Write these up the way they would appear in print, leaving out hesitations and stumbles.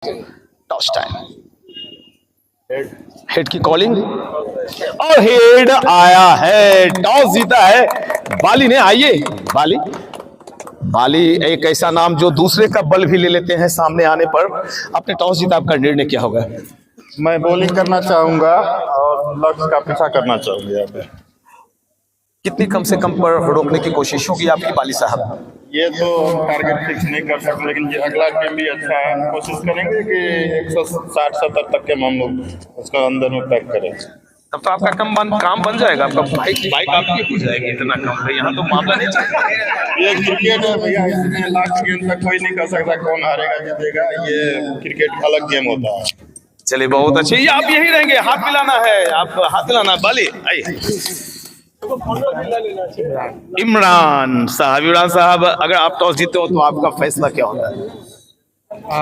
Toss time, head की calling और head आया है। टॉस जीता है बाली ने। आइए बाली, बाली एक ऐसा नाम जो दूसरे का बल भी ले लेते हैं सामने आने पर। आपने टॉस जीता, आपका निर्णय क्या होगा? मैं बॉलिंग करना चाहूंगा और लक्ष्य का पीछा करना चाहूंगा। यहाँ पे कितनी कम से कम पर रोकने की कोशिश होगी आपकी बाली साहब? ये तो टारगेट फिक्स नहीं कर सकते, लेकिन ये अगला गेम भी अच्छा है। कोशिश करेंगे कि 160-70 तक के हम लोग उसको अंदर में पैक करें। तब तो आपका काम बन जाएगा, आपका बाइक आपकी हो जाएगी। इतना कम है यहाँ तो मामला नहीं चलेगा। ये क्रिकेट है भैया, इसमें लास्ट गेम तक कोई नहीं कर सकता कौन हारेगा जीतेगा। ये क्रिकेट अलग गेम होता है। चलिए बहुत अच्छे, ये आप यही रहेंगे, हाथ मिलाना है, आप हाथ मिलाना। बाली आइए। इमरान साहब, अगर आप टॉस जीते हो तो आपका फैसला क्या होता है?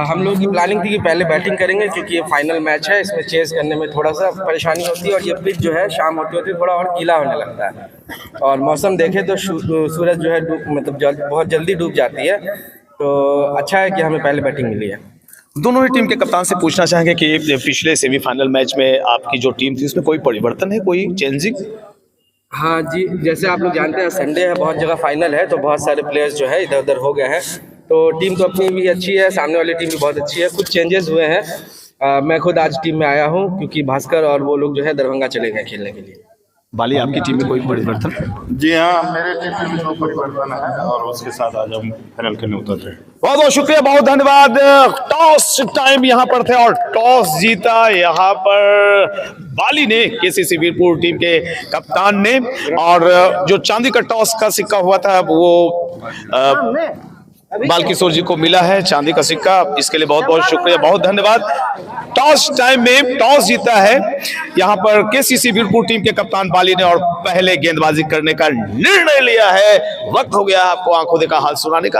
हम लोग की प्लानिंग थी कि पहले बैटिंग करेंगे, क्योंकि ये फाइनल मैच है। इसमें चेस करने में थोड़ा सा परेशानी होती है और ये पिच जो है शाम होती होती थोड़ा और गीला होने लगता है, और मौसम देखे तो सूरज जो है बहुत जल्दी डूब जाती है। तो अच्छा है कि हमें पहले बैटिंग मिली है। दोनों ही टीम के कप्तान से पूछना चाहेंगे कि पिछले सेमीफाइनल मैच में आपकी जो टीम थी उसमें कोई परिवर्तन है, कोई चेंजिंग? हाँ जी, जैसे आप लोग जानते हैं संडे है, बहुत जगह फाइनल है, तो बहुत सारे प्लेयर्स जो है इधर उधर हो गए हैं। तो टीम तो अपनी भी अच्छी है, सामने वाली टीम भी बहुत अच्छी है। कुछ चेंजेस हुए हैं। मैं खुद आज टीम में आया हूँ क्योंकि भास्कर और वो लोग जो है दरभंगा चले गए खेलने के लिए। बाली, आपकी टीम में कोई परिवर्तन? जी हाँ, मेरे टीम में जो परिवर्तन है और उसके साथ आज हम फाइनल खेलने उतर रहे हैं। बहुत बहुत शुक्रिया, बहुत धन्यवाद। टॉस टाइम यहाँ पर थे और टॉस जीता यहाँ पर बाली ने, केसीसी वीरपुर टीम के कप्तान ने। और जो चांदी का टॉस का सिक्का हुआ था वो बाल किशोर जी को मिला है, चांदी का सिक्का। इसके लिए बहुत बहुत शुक्रिया, बहुत धन्यवाद। टॉस टाइम में टॉस जीता है यहाँ पर केसीसी वीरपुर टीम के कप्तान बाली ने और पहले गेंदबाजी करने का निर्णय लिया है। वक्त हो गया आपको आंखों देखा हाल सुनाने का।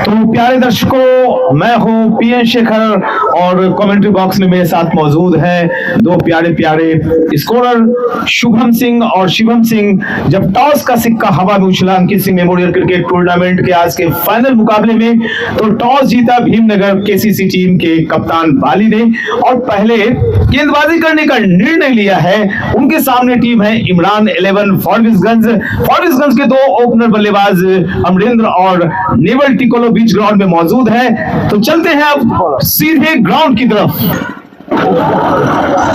तो प्यारे दर्शकों, मैं हूँ पीएन शेखर और कमेंट्री बॉक्स में मेरे साथ मौजूद है दो प्यारे प्यारे स्कोरर शुभम सिंह और शिवम सिंह। जब टॉस का सिक्का हवा में उछला अंकित सिंह मेमोरियल क्रिकेट टूर्नामेंट के आज के फाइनल मुकाबले में, तो टॉस जीता भीमनगर केसीसी टीम के कप्तान बाली ने और पहले गेंदबाजी करने का निर्णय लिया है। उनके सामने टीम है इमरान 11 फॉरबिसगंज के दो ओपनर बल्लेबाज अमरेंद्र और नेवल टिकोलो बीच ग्राउंड में मौजूद है। तो चलते हैं अब सीधे ग्राउंड की तरफ।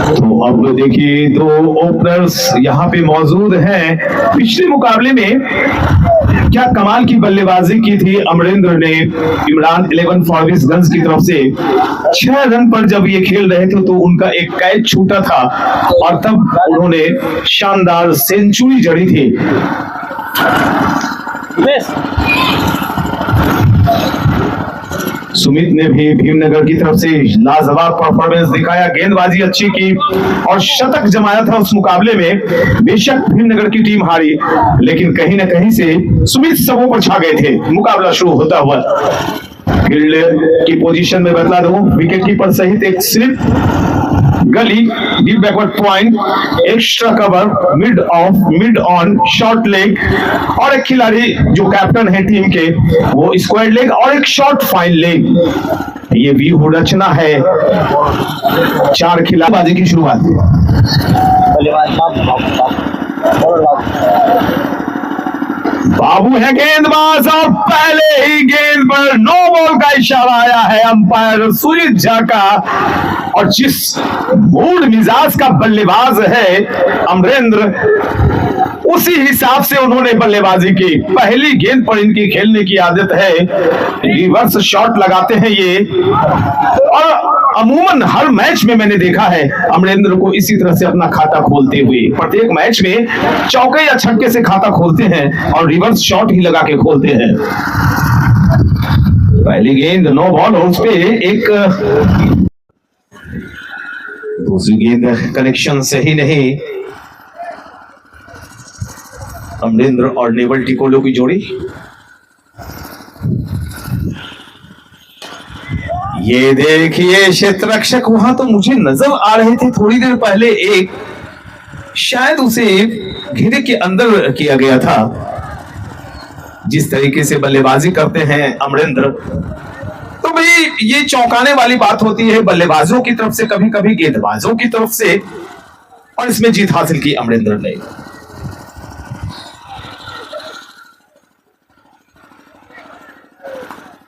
तो अब देखिए दो ओपनर्स यहाँ पे मौजूद हैं। पिछले मुकाबले में क्या कमाल की बल्लेबाजी की थी अमरेंद्र ने इमरान 11 फॉरबिसगंज की तरफ से। 6 रन पर जब ये खेल रहे थे तो उनका एक कैच छूटा था और तब उन्होंने शानदार सेंचुरी जड़ी थी। सुमित ने भी भीमनगर की तरफ से लाजवाब परफॉर्मेंस दिखाया, गेंदबाजी अच्छी की और शतक जमाया था उस मुकाबले में। बेशक भीमनगर की टीम हारी, लेकिन कहीं ना कहीं से सुमित सबों पर छा गए थे। मुकाबला शुरू होता हुआ फील्ड की पोजीशन में बदला दूं, विकेट कीपर सहित एक स्लिप, गली, deep backward point, extra cover, mid on, short leg और एक खिलाड़ी जो कैप्टन है टीम के वो स्क्वायर लेग और एक शॉर्ट फाइन लेग। ये व्यू रचना है। 4 खिलाड़ीबाजी की शुरुआत। बाबू है गेंदबाज और पहले ही गेंद पर नो बॉल का इशारा आया है अंपायर सुजीत झा का। और जिस मूड मिजाज का बल्लेबाज है अमरेंद्र, उसी हिसाब से उन्होंने बल्लेबाजी की। पहली गेंद पर इनकी खेलने की आदत है, रिवर्स शॉट लगाते हैं ये। और अमूमन हर मैच में मैंने देखा है अमरेंद्र को इसी तरह से अपना खाता खोलते हुए। प्रत्येक मैच में चौके या छक्के से खाता खोलते हैं और रिवर्स शॉट ही लगा के खोलते हैं। पहली गेंद नो बॉल और उस पे एक दूसरी गेंद कनेक्शन सही नहीं। अमरेंद्र और नेवल टिकोलो की जोड़ी। ये देखिए क्षेत्र रक्षक वहां तो मुझे नजर आ रहे थे थोड़ी देर पहले, एक शायद उसे घेरे के अंदर किया गया था। जिस तरीके से बल्लेबाजी करते हैं अमरेंद्र, तो भाई ये चौंकाने वाली बात होती है बल्लेबाजों की तरफ से, कभी कभी गेंदबाजों की तरफ से, और इसमें जीत हासिल की अमरिंदर ने।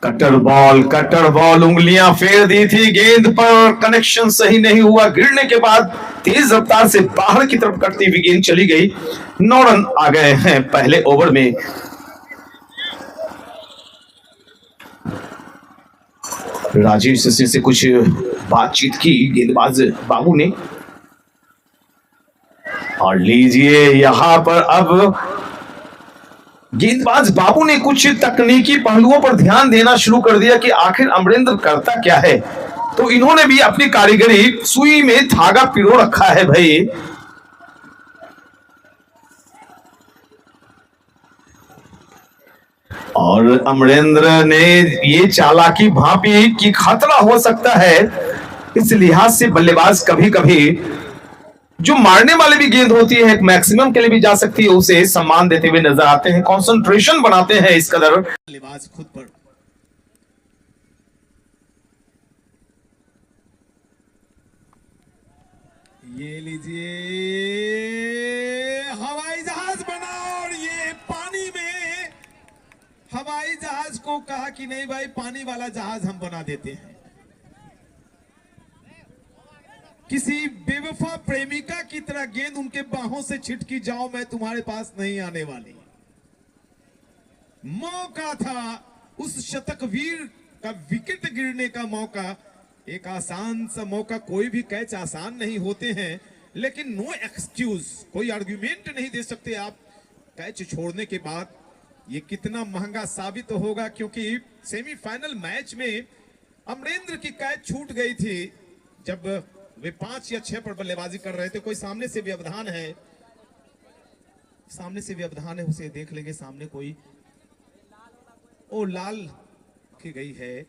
कटर बॉल उंगलियां फेर दी थी गेंद पर, कनेक्शन सही नहीं हुआ, गिरने के बाद तेज रफ्तार से बाहर की तरफ कटती हुई गेंद चली गई। 9 रन आ गए हैं पहले ओवर में। राजीव ससी से कुछ बातचीत की गेंदबाज बाबू ने, और लीजिए यहां पर अब गेंदबाज बाबू ने कुछ तकनीकी पहलुओं पर ध्यान देना शुरू कर दिया कि आखिर अमरिंदर करता क्या है। तो इन्होंने भी अपनी कारीगरी, सुई में धागा पिरो रखा है भाई। और अमरिंदर ने ये चालाकी भांपी कि खतरा हो सकता है, इस लिहाज से बल्लेबाज कभी कभी जो मारने वाली भी गेंद होती है एक मैक्सिमम के लिए भी जा सकती है, उसे सम्मान देते हुए नजर आते हैं, कंसंट्रेशन बनाते हैं इस कदर बल्लेबाज खुद पर। ये लीजिए हवाई जहाज बना, और ये पानी में हवाई जहाज को कहा कि नहीं भाई पानी वाला जहाज हम बना देते हैं। किसी बेवफा प्रेमिका की तरह गेंद उनके बाहों से छिटकी, जाओ मैं तुम्हारे पास नहीं आने वाली। मौका था उस शतकवीर का विकेट गिरने का मौका, एक आसान सा मौका। कोई भी कैच आसान नहीं होते हैं, लेकिन नो एक्सक्यूज, कोई आर्गुमेंट नहीं दे सकते आप कैच छोड़ने के बाद। ये कितना महंगा साबित होगा, क्योंकि सेमीफाइनल मैच में अमरिंदर की कैच छूट गई थी जब वे 5 या 6 पर बल्लेबाजी कर रहे थे। कोई सामने से व्यवधान है, सामने से व्यवधान है, उसे देख लेंगे। सामने कोई ओ लाल की गई है।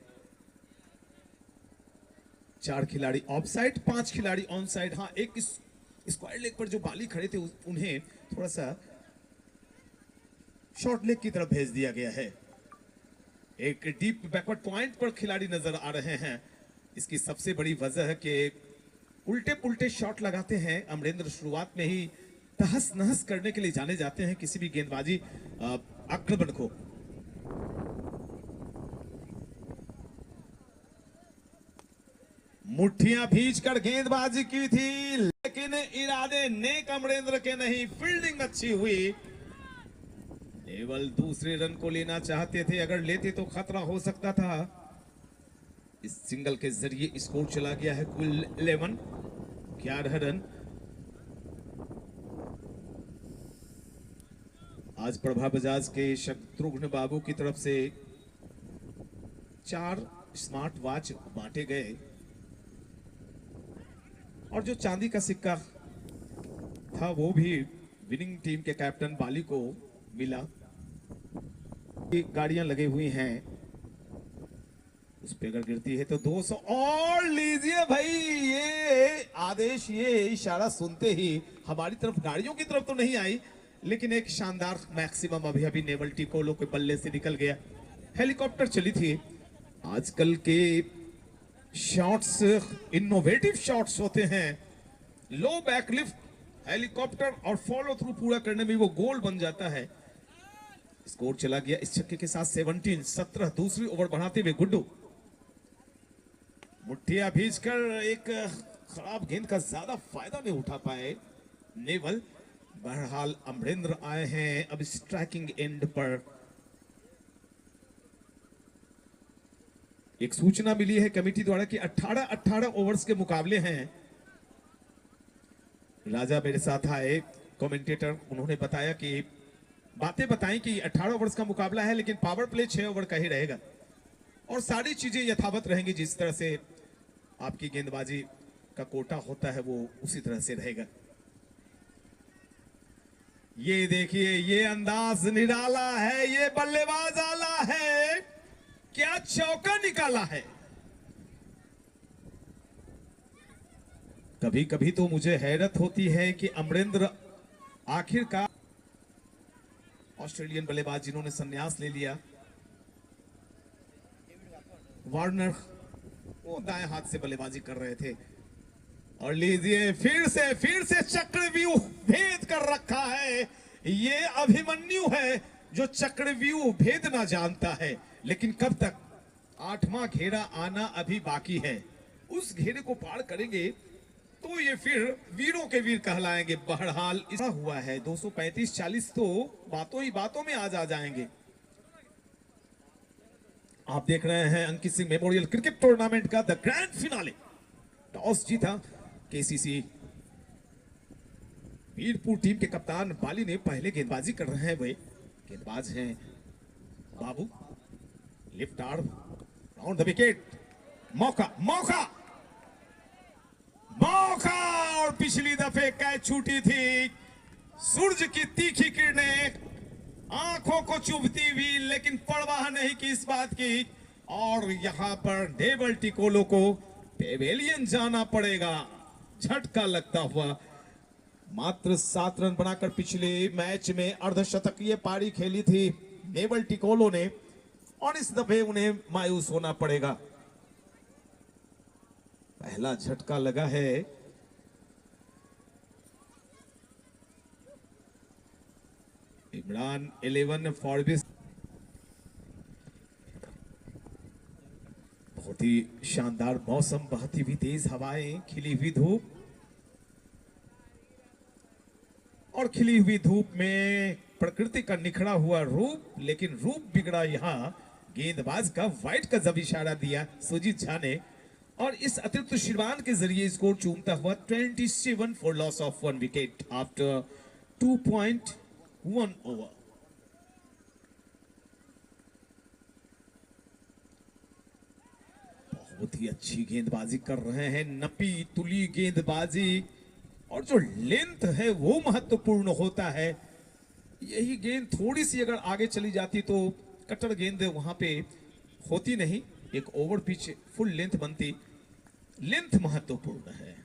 4 खिलाड़ी ऑफसाइड, 5 खिलाड़ी ऑन साइड। हाँ, एक स्क्वायर लेग पर जो बाली खड़े थे उन्हें थोड़ा सा शॉर्ट लेग की तरफ भेज दिया गया है। एक डीप बैकवर्ड पॉइंट पर खिलाड़ी नजर आ रहे हैं। इसकी सबसे बड़ी वजह है कि उल्टे पुल्टे शॉट लगाते हैं अमरिंदर। शुरुआत में ही तहस नहस करने के लिए जाने जाते हैं किसी भी गेंदबाजी आक्रमण को। मुट्ठियां भींचकर गेंदबाजी की थी, लेकिन इरादे नेक अमरिंदर के नहीं। फील्डिंग अच्छी हुई, केवल दूसरे रन को लेना चाहते थे, अगर लेते तो खतरा हो सकता था। इस सिंगल के जरिए स्कोर चला गया है कुल 11 रन। आज प्रभा बजाज के शत्रुघ्न बाबू की तरफ से 4 स्मार्ट वॉच बांटे गए, और जो चांदी का सिक्का था वो भी विनिंग टीम के कैप्टन बाली को मिला। गाड़ियां लगी हुई हैं, उस पे अगर गिरती है तो 200। और लीजिए भाई, ये आदेश, ये इशारा सुनते ही हमारी तरफ, गाड़ियों की तरफ तो नहीं आई, लेकिन एक शानदार मैक्सिमम अभी नेवल टिकोलो के बल्ले से निकल गया। हेलीकॉप्टर चली थी। आजकल के शॉट्स इनोवेटिव शॉट्स होते हैं। लो बैकलिफ्ट, हेलीकॉप्टर और फॉलो थ्रू पूरा करने में वो गोल बन जाता है। स्कोर चला गया इस छक्के के साथ 17। दूसरी ओवर बढ़ाते हुए गुड्डू मुट्ठियां भींचकर एक खराब गेंद का ज्यादा फायदा नहीं उठा पाए नेवल। बहरहाल अमरिंदर आए हैं अब स्ट्राइकिंग एंड पर। एक सूचना मिली है कमेटी द्वारा कि 18 ओवर्स के मुकाबले हैं। राजा मेरे साथ आए कमेंटेटर, उन्होंने बताया कि बातें बताई कि 18 ओवर्स का मुकाबला है, लेकिन पावर प्ले 6 ओवर का ही रहेगा और सारी चीजें यथावत रहेंगी। जिस तरह से आपकी गेंदबाजी का कोटा होता है वो उसी तरह से रहेगा। ये देखिए, ये अंदाज निराला है, ये बल्लेबाज आला है, क्या चौका निकाला है। कभी कभी तो मुझे हैरत होती है कि अमरिंदर आखिरकार, ऑस्ट्रेलियन बल्लेबाज जिन्होंने संन्यास ले लिया, वार्नर वो दाएं हाथ से बल्लेबाजी कर रहे थे। और लीजिए फिर से चक्रव्यूह भेद कर रखा है। ये अभिमन्यु है जो चक्रव्यूह भेदना जानता है, लेकिन कब तक? 8वां घेरा आना अभी बाकी है। उस घेरे को पार करेंगे तो ये फिर वीरों के वीर कहलाएंगे। बहरहाल ऐसा हुआ है 235-40 तो बातों ही बातों में आज आ जाएंगे। आप देख रहे हैं Ankit Singh memorial cricket tournament का द ग्रैंड फिनाले। टॉस जीता केसीसी वीरपुर टीम के कप्तान बाली ने पहले गेंदबाजी कर रहे हैं। वे गेंदबाज हैं बाबू। Lift arm round the wicket. मौका मौका मौका और पिछली दफे कैच छूटी थी। सूरज की तीखी किरणें आंखों को चुभती हुई, लेकिन परवाह नहीं की इस बात की। और यहां पर डेबल टिकोलो को पेवेलियन जाना पड़ेगा झटका लगता हुआ। मात्र 7 रन बनाकर पिछले मैच में अर्धशतकीय पारी खेली थी नेवल टिकोलो ने, और इस दफे उन्हें मायूस होना पड़ेगा। पहला झटका लगा है। इमरान 11 फॉरबिस। बहुत ही शानदार मौसम, बहती हुई तेज हवाएं, खिली हुई धूप, और खिली हुई धूप में प्रकृति का निखरा हुआ रूप। लेकिन रूप बिगड़ा यहां गेंदबाज का। वाइट का जब इशारा दिया सुजीत झा ने, और इस अतिरिक्त श्रीमान के जरिए स्कोर चूमता हुआ 27 for loss of 1 wicket after 2.1 over. बहुत ही अच्छी गेंदबाजी कर रहे हैं, नपी तुली गेंदबाजी, और जो लेंथ है वो महत्वपूर्ण होता है। यही गेंद थोड़ी सी अगर आगे चली जाती तो कटर गेंद वहां पे होती नहीं, एक ओवर पिच फुल लेंथ बनती। लेंथ महत्वपूर्ण है,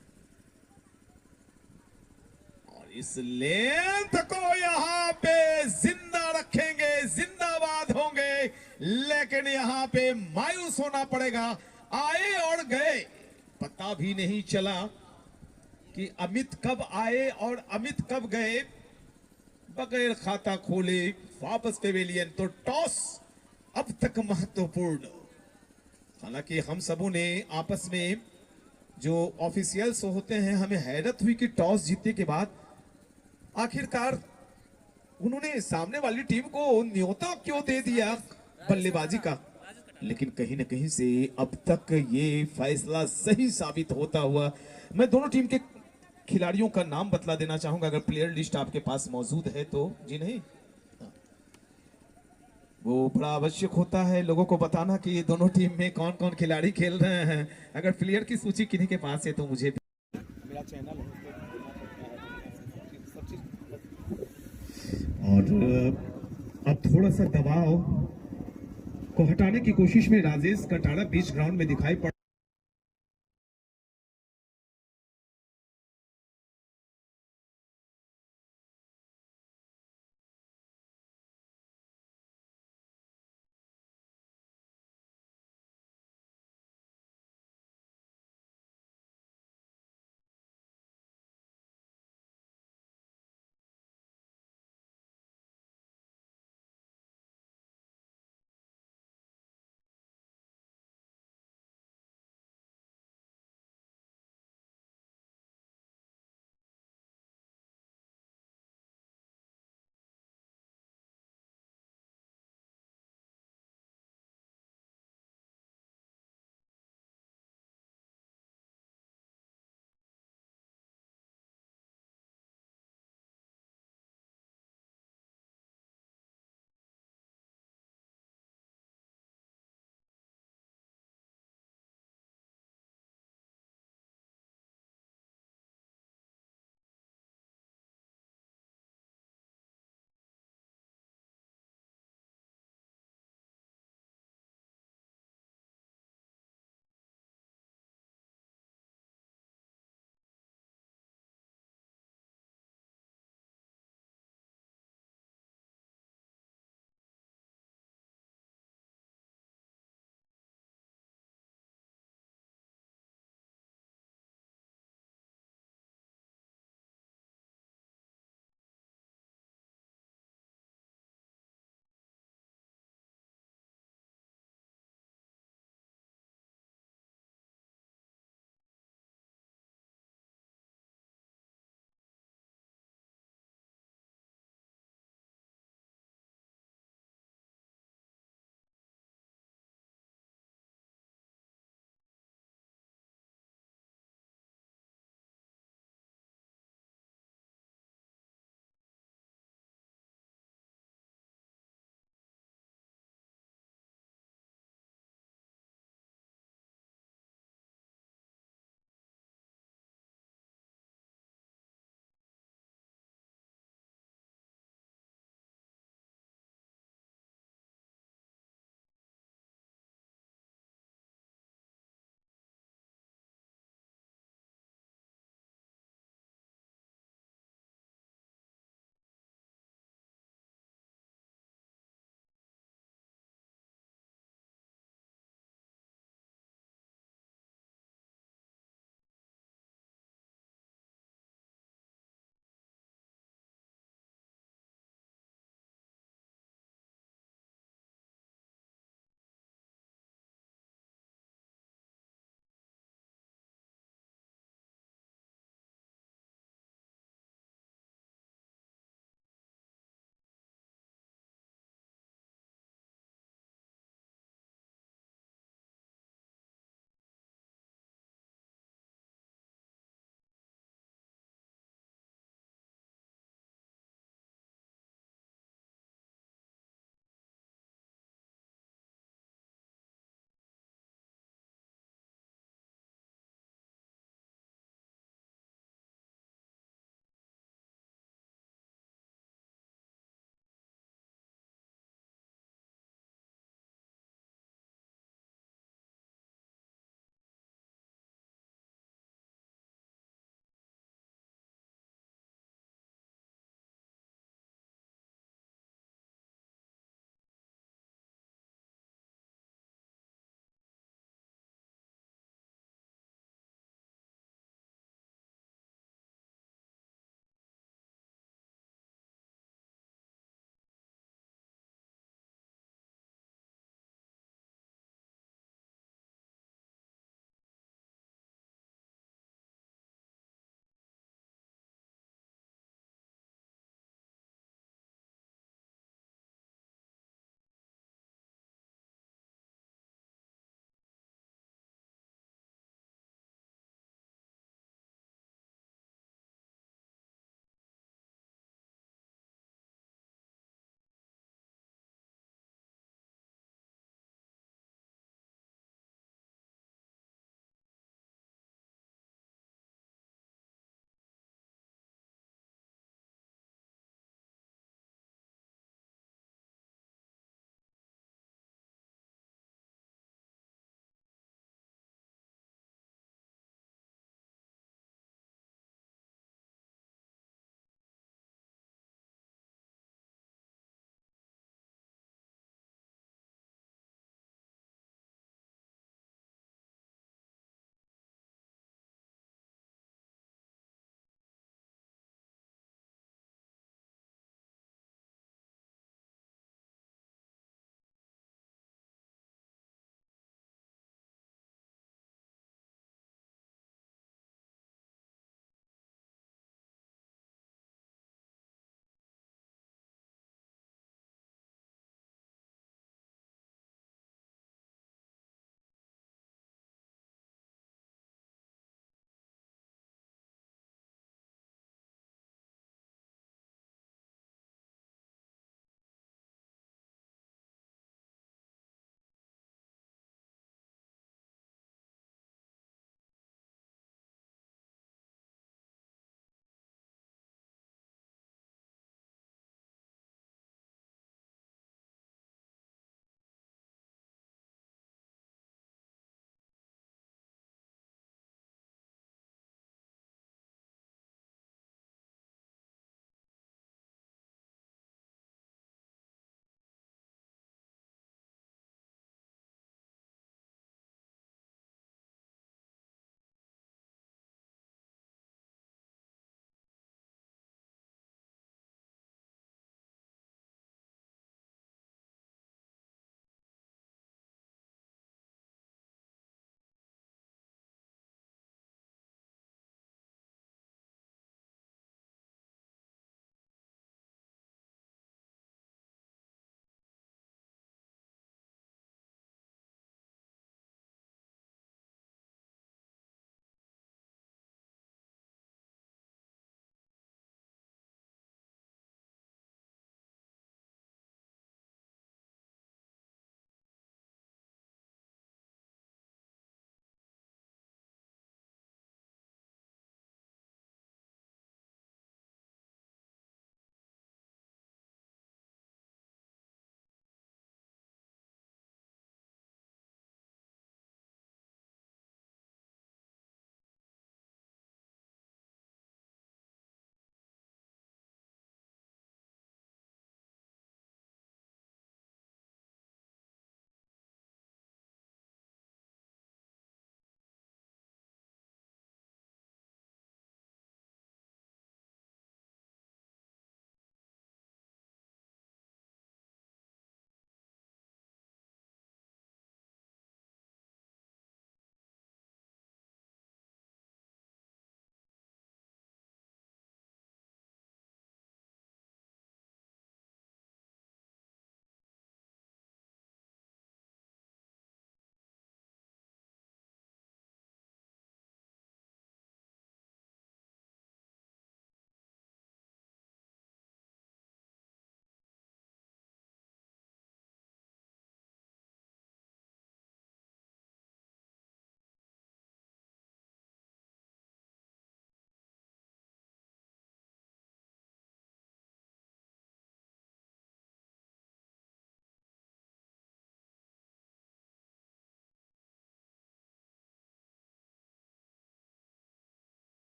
और इस लेंथ को यहां पे जिंदा रखेंगे, जिंदाबाद होंगे। लेकिन यहां पे मायूस होना पड़ेगा। आए और गए, पता भी नहीं चला कि अमित कब आए और अमित कब गए। बगैर खाता खोले वापस पेवेलियन। तो टॉस अब तक महत्वपूर्ण। हालांकि हम सबों ने आपस में जो ऑफिशियल्स होते हैं, हमें हैरत हुई कि टॉस जीतने के बाद आखिरकार उन्होंने सामने वाली टीम को न्योता क्यों दे दिया बल्लेबाजी का। लेकिन कहीं ना कहीं से अब तक ये फैसला सही साबित होता हुआ, मैं दोनों टीम के खिलाड़ियों का नाम बतला देना चाहूंगा अगर प्लेयर लिस्ट आपके पास मौजूद है तो। जी नहीं, वो बड़ा आवश्यक होता है लोगों को बताना कि दोनों टीम में कौन कौन खिलाड़ी खेल रहे हैं। अगर प्लेयर की सूची किन्हीं के पास है तो मुझे भी। मेरा चैनल है और अब थोड़ा सा दबाव को हटाने की कोशिश में राजेश कटारा बीच ग्राउंड में दिखाई पड़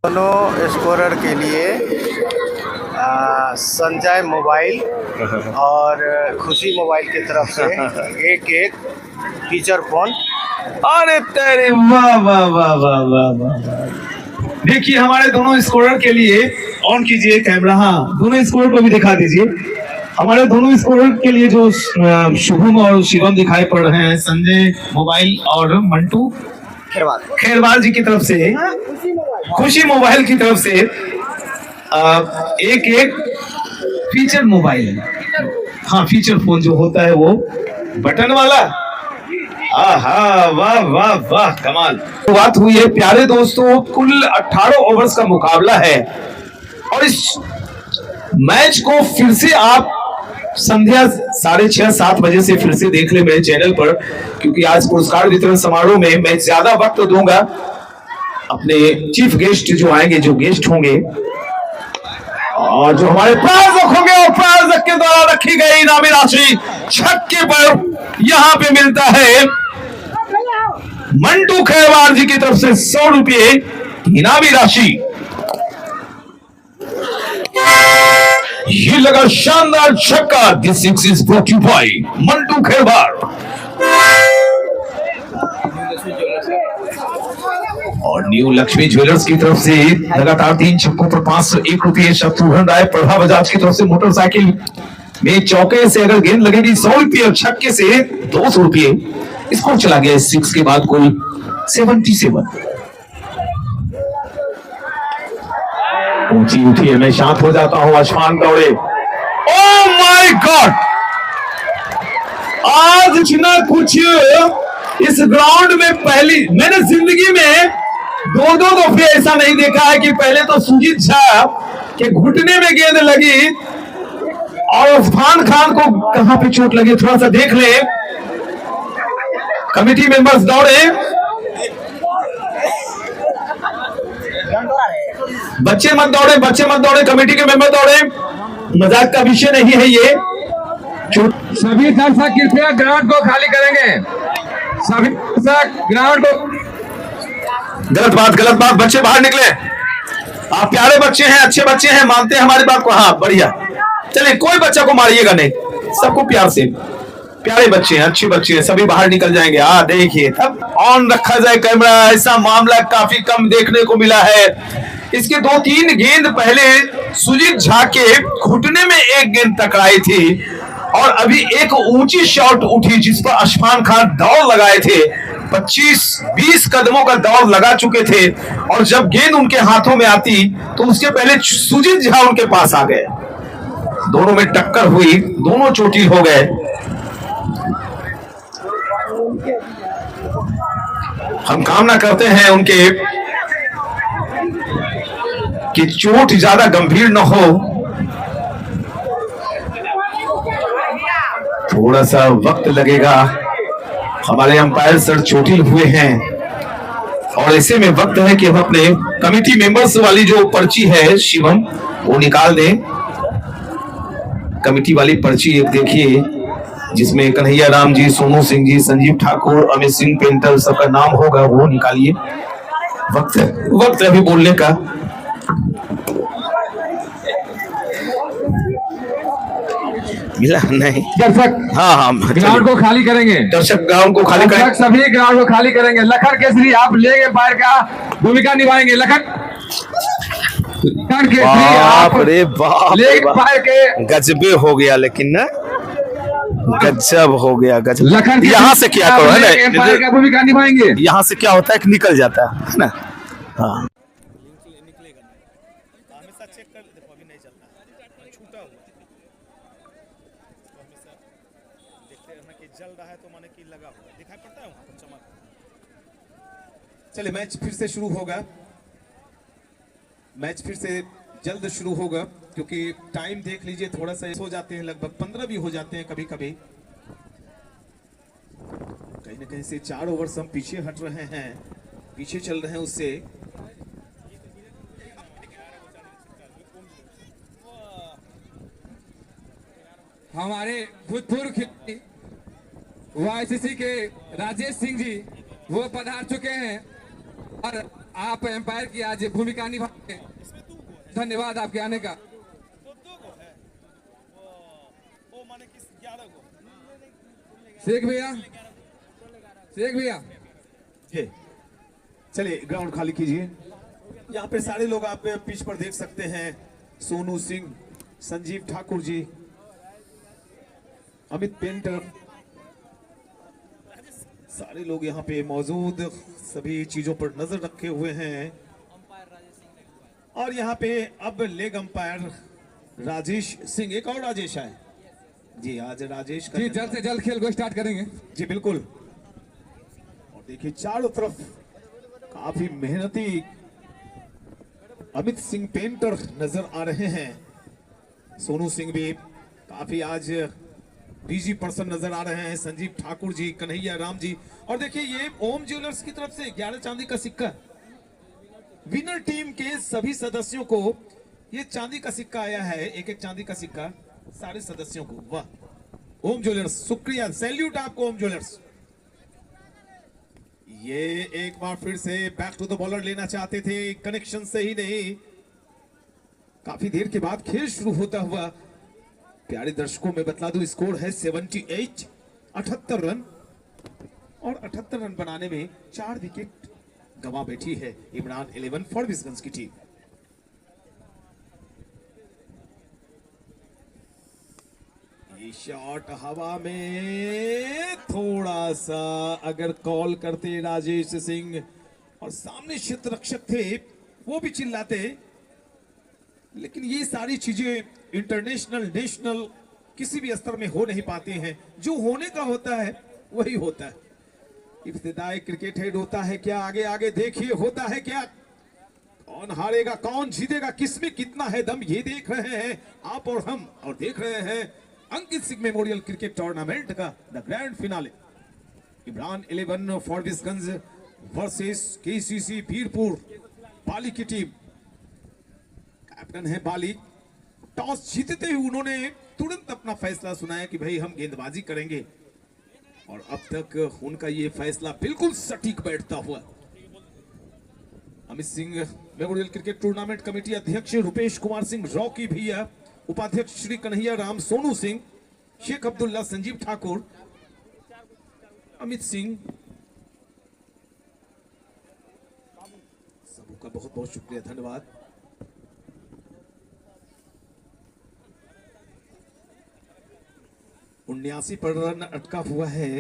दोनों स्कोरर के लिए संजय मोबाइल और खुशी मोबाइल की तरफ से एक एक फीचर फोन। अरे तेरे वाह वाह वाह वाह वाह वाह। देखिए हमारे दोनों स्कोरर के लिए ऑन कीजिए कैमरा, हाँ दोनों स्कोरर को भी दिखा दीजिए। हमारे दोनों स्कोरर के लिए जो शुभम और शिवम दिखाई पड़ रहे हैं, संजय मोबाइल और मंटू खेरवाल जी की तरफ से, खुशी मोबाइल की तरफ से एक एक फीचर मोबाइल, हाँ फीचर फोन जो होता है वो बटन वाला। आहा वाह वाह वाह कमाल। बात हुई है प्यारे दोस्तों, कुल 18 ओवर्स का मुकाबला है और इस मैच को फिर से आप संध्या 6:30-7 बजे से फिर से देख ले मेरे चैनल पर, क्योंकि आज पुरस्कार वितरण समारोह में मैं ज्यादा वक्त दूंगा अपने चीफ गेस्ट जो आएंगे, जो गेस्ट होंगे और जो हमारे प्रायोजक होंगे, और प्रायोजक के द्वारा रखी गई इनामी राशि छक्के पर यहां पे मिलता है मंटू खेरवाल जी की तरफ से 100 रुपये इनामी राशि। ये लगा शानदार छक्का। This six is brought you by Mantu Kherwal. और न्यू लक्ष्मी ज्वेलर्स की तरफ से लगातार 3 छक्कों पर 501 रुपये। शत्रुघ्न राय प्रभा बजाज की तरफ से मोटरसाइकिल में चौके से अगर गेंद लगेगी 100 रुपये और छक्के से 200 रुपये। स्कोर चला गया 6 के बाद कुल 77। ऊंची उठी है, मैं शांत हो जाता हूं। आसमान दौड़े, ओह माय गॉड, आज इतना कुछ इस ग्राउंड में पहली मैंने जिंदगी में 2-2 दफे ऐसा नहीं देखा है कि पहले तो सुजीत झा के घुटने में गेंद लगी और इरफान खान को कहां पे चोट लगी, थोड़ा सा देख ले। कमेटी मेंबर्स दौड़े, बच्चे मत दौड़े, बच्चे मत दौड़े, कमेटी के मेंबर दौड़े, मजाक का विषय नहीं है ये। सभी दर्शक कृपया ग्राउंड को खाली करेंगे, सभी दर्शक ग्राउंड को। गलत बात, बच्चे बाहर निकले। आप प्यारे बच्चे हैं, अच्छे बच्चे हैं, मानते हैं हमारी बात को, हाँ बढ़िया। चलिए कोई बच्चा को मारिएगा नहीं, सबको प्यार से, प्यारे बच्चे हैं, अच्छे बच्चे हैं, सभी बाहर निकल जाएंगे। देखिए तब ऑन रखा जाए कैमरा। ऐसा मामला काफी कम देखने को मिला है। इसके 2-3 गेंद पहले सुजीत झा के घुटने में एक गेंद टकराई थी और अभी एक ऊंची शॉट उठी जिस पर आसमान खान दौड़ लगाए थे। 25-20 कदमों का दौड़ लगा चुके थे और जब गेंद उनके हाथों में आती तो उसके पहले सुजीत झा उनके पास आ गए। दोनों में टक्कर हुई, दोनों चोटिल हो गए। हम कामना करते हैं उनके कि चोट ज्यादा गंभीर न हो, थोड़ा सा वक्त लगेगा। हमारे अंपायर सर चोटिल हुए हैं और ऐसे में वक्त है कि हम अपने कमेटी मेंबर्स वाली जो पर्ची है शिवम वो निकाल दें। कमेटी वाली पर्ची एक देखिए जिसमें कन्हैया राम जी, सोनू सिंह जी, संजीव ठाकुर, अमित सिंह पेंटर सबका नाम होगा, वो निकालिए। वक्त है अभी बोलने का। मिला नहीं दर्शक हाँ ग्राउंड को खाली करेंगे, दर्शक ग्राउंड को खाली करेंगे, सभी ग्राउंड को खाली करेंगे। लखन केसरी आप लेगे पायर का भूमिका निभाएंगे। लखन केसरी आप लेग पायर के गजबे हो गया, लेकिन ना गजब हो गया, गजब। लखन यहाँ से क्या करो है पायर का भूमिका निभाएंगे। यहाँ से क्या होता है कि निकल जाता है ना। हाँ चलिए मैच फिर से शुरू होगा, मैच फिर से जल्द शुरू होगा क्योंकि टाइम देख लीजिए, थोड़ा सा हो जाते हैं, लगभग 15 भी हो जाते हैं कभी कभी। कहीं ना कहीं से 4 ओवर्स हम पीछे हट रहे हैं, पीछे चल रहे हैं उससे। हमारे भूतपूर्व खिलाड़ी वाईसीसी के राजेश सिंह जी वो पधार चुके हैं और आप एम्पायर की आज भूमिका निभाए, धन्यवाद आपके आने का। शेख भैया, शेख भैया, ये चलिए ग्राउंड खाली कीजिए। यहाँ पे सारे लोग आप पिच पर देख सकते हैं, सोनू सिंह, संजीव ठाकुर जी, अमित पेंटर, सारे लोग यहाँ पे मौजूद सभी चीजों पर नजर रखे हुए हैं। और यहाँ पे अब लेग अंपायर राजेश सिंह, एक और राजेश है जी, आज राजेश का जी जल्द से जल्द खेल को स्टार्ट करेंगे। जी बिल्कुल। और देखिए चारों तरफ काफी मेहनती अमित सिंह पेंटर नजर आ रहे हैं। सोनू सिंह भी काफी आज बिजी पर्सन नजर आ रहे हैं, संजीव ठाकुर जी, कन्हैया राम जी। और देखिए ये ओम ज्वेलर्स की तरफ से 11 चांदी का सिक्का, विनर टीम के सभी सदस्यों को ये चांदी का सिक्का आया है, एक एक चांदी का सिक्का सारे सदस्यों को। वाह ओम ज्वेलर्स, शुक्रिया, सैल्यूट आपको ओम ज्वेलर्स। ये एक बार फिर से बैक टू द बॉलर लेना चाहते थे, कनेक्शन से ही नहीं, काफी देर के बाद खेल शुरू होता हुआ। प्यारे दर्शकों में बतला दूं स्कोर है 78, 78 रन, और 78 रन बनाने में 4 विकेट गंवा बैठी है इमरान 11 फॉरबिसगंज की टीम। ये शॉट हवा में थोड़ा सा अगर कॉल करते राजेश सिंह, और सामने क्षेत्ररक्षक थे वो भी चिल्लाते, लेकिन ये सारी चीजें इंटरनेशनल नेशनल किसी भी स्तर में हो नहीं पाती हैं। जो होने का होता है वही होता है। इब्तिदाई क्रिकेट हेड होता है क्या, आगे आगे देखिए होता है क्या, कौन हारेगा कौन जीतेगा, किसमें कितना है दम, ये देख रहे हैं आप और हम, और देख रहे हैं Ankit Singh memorial cricket tournament का the grand finale. Imran 11 Forbesganj versus KCC Virpur Bali की टीम। कैप्टन है बाली। टॉस जीतते ही उन्होंने तुरंत अपना फैसला सुनाया कि भाई हम गेंदबाजी करेंगे, और अब तक उनका ये फैसला बिल्कुल सटीक बैठता हुआ। Amit Singh memorial cricket tournament committee अध्यक्ष रुपेश कुमार सिंह रॉकी भैया, उपाध्यक्ष श्री कन्हैया राम, सोनू सिंह, शेख अब्दुल्ला, संजीव ठाकुर, अमित सिंह, सबका बहुत बहुत शुक्रिया, धन्यवाद। उन्यासी पर रन अटका हुआ है।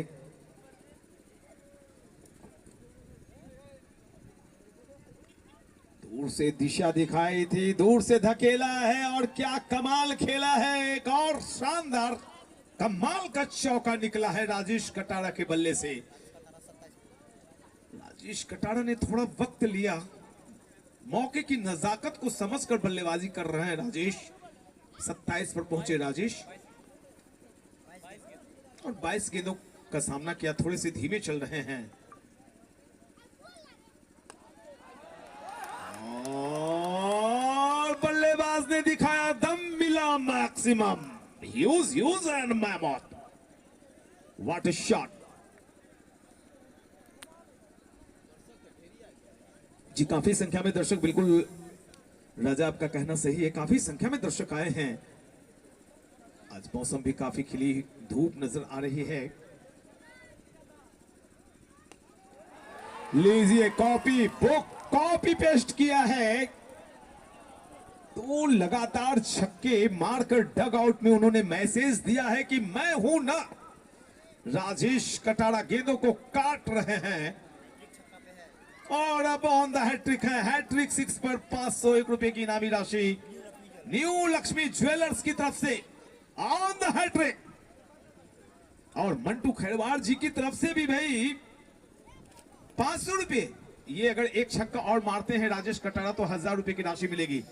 दूर से दिशा दिखाई थी, दूर से धकेला है, और क्या कमाल खेला है, एक और शानदार कमाल का चौका निकला है राजेश कटारा के बल्ले से। राजेश कटारा ने थोड़ा वक्त लिया, मौके की नजाकत को समझकर बल्लेबाजी कर रहे हैं राजेश। 27 पर पहुंचे राजेश, और 22 गेंदों का सामना किया, थोड़े से धीमे चल रहे हैं। और बल्लेबाज ने दिखाया दम, मिला maximum, huge and mammoth, what a shot. जी काफी संख्या में दर्शक, बिल्कुल राजा आपका कहना सही है, काफी संख्या में दर्शक आए हैं। आज मौसम भी काफी खिली धूप नजर आ रही है। लीजिए कॉपी बुक, कॉपी पेस्ट किया है। तो लगातार छक्के मारकर डग आउट में उन्होंने मैसेज दिया है कि मैं हूं ना। राजेश कटारा गेंदों को काट रहे हैं, और अब ऑन द हैट्रिक है, हैट्रिक 6 पर 501 रुपए की इनामी राशि न्यू लक्ष्मी ज्वेलर्स की तरफ से ऑन द हैट्रिक। और मंटू खैरवार जी की तरफ से भी भाई 500 रुपए। ये अगर एक छक्का और मारते हैं राजेश कटारा तो 1000 रुपए की राशि मिलेगी।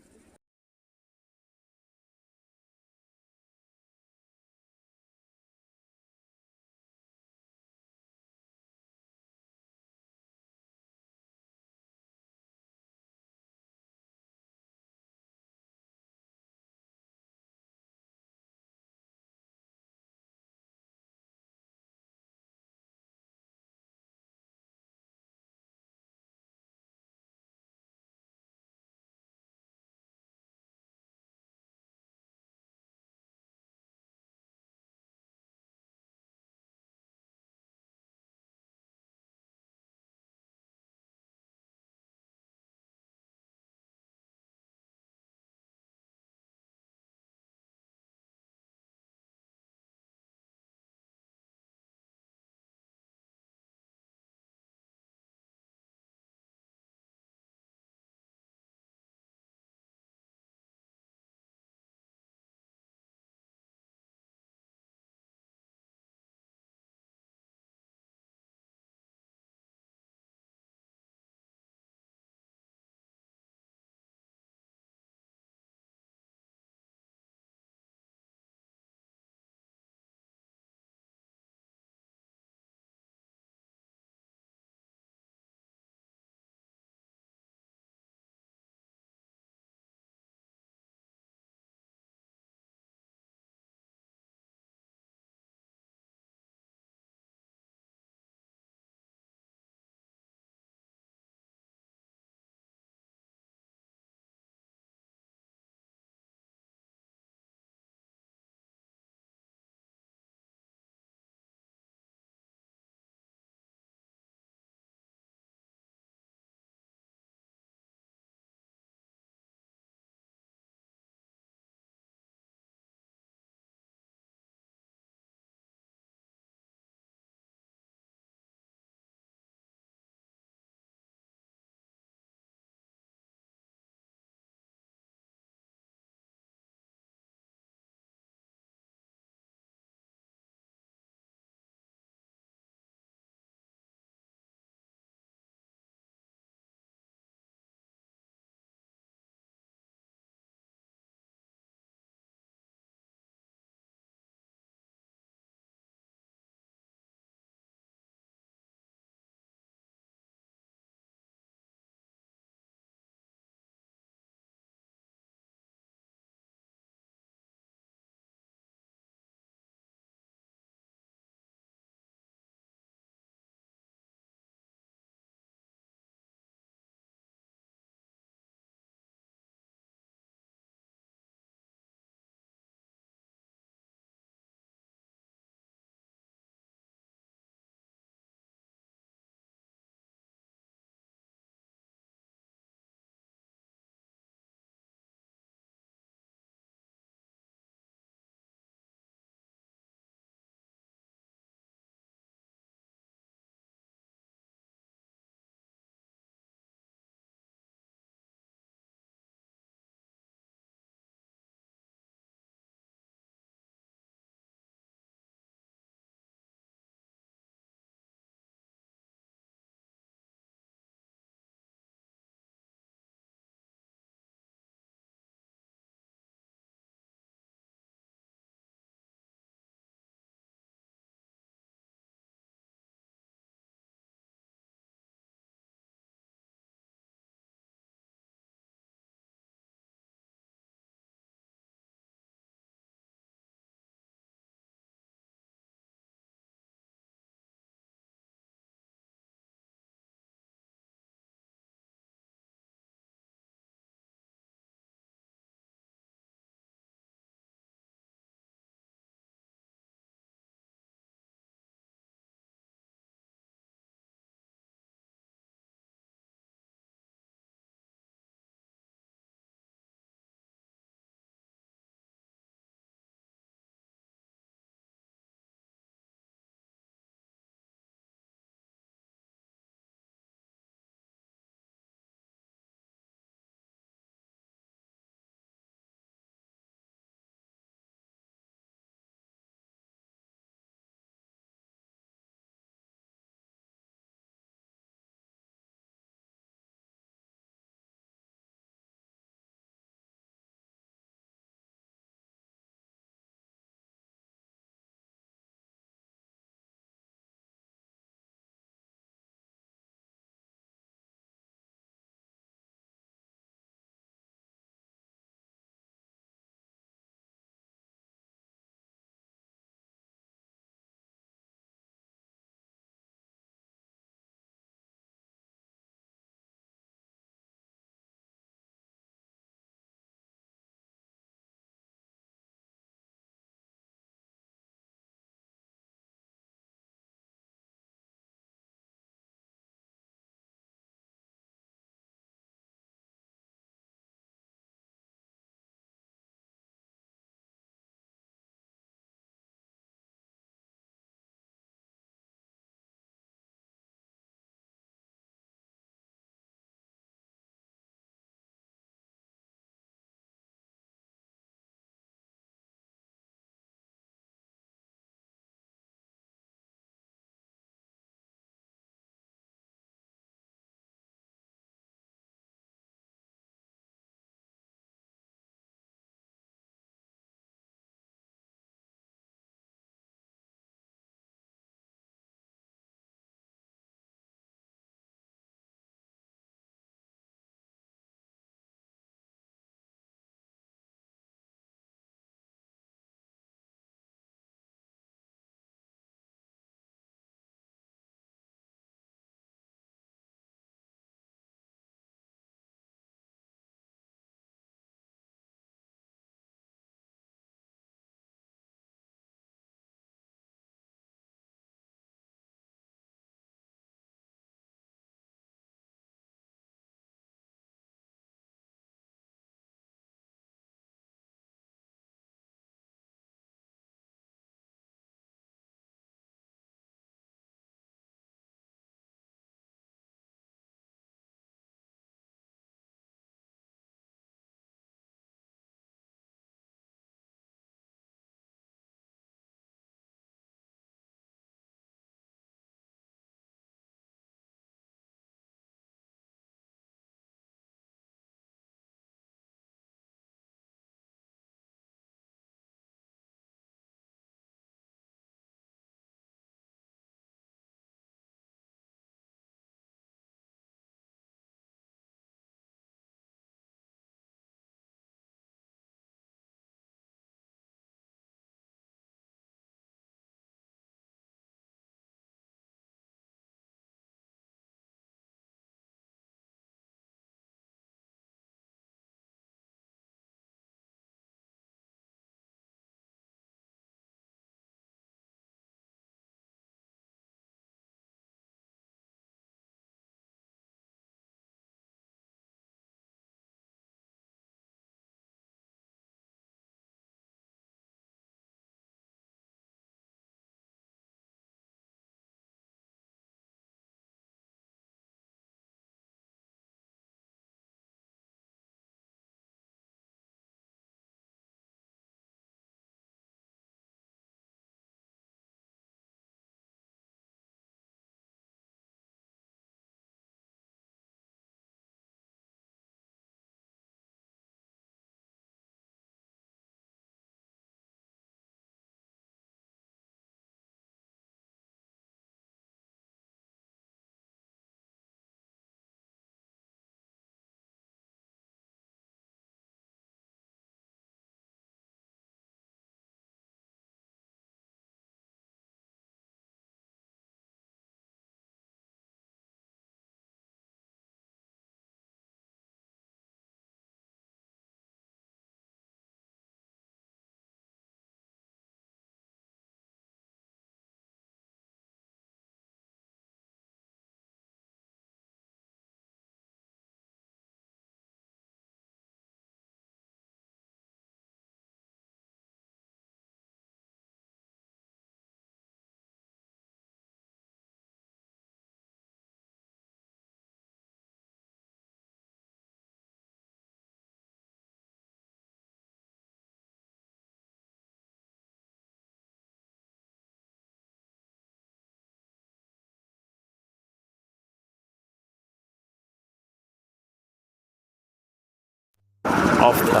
ऑफ था।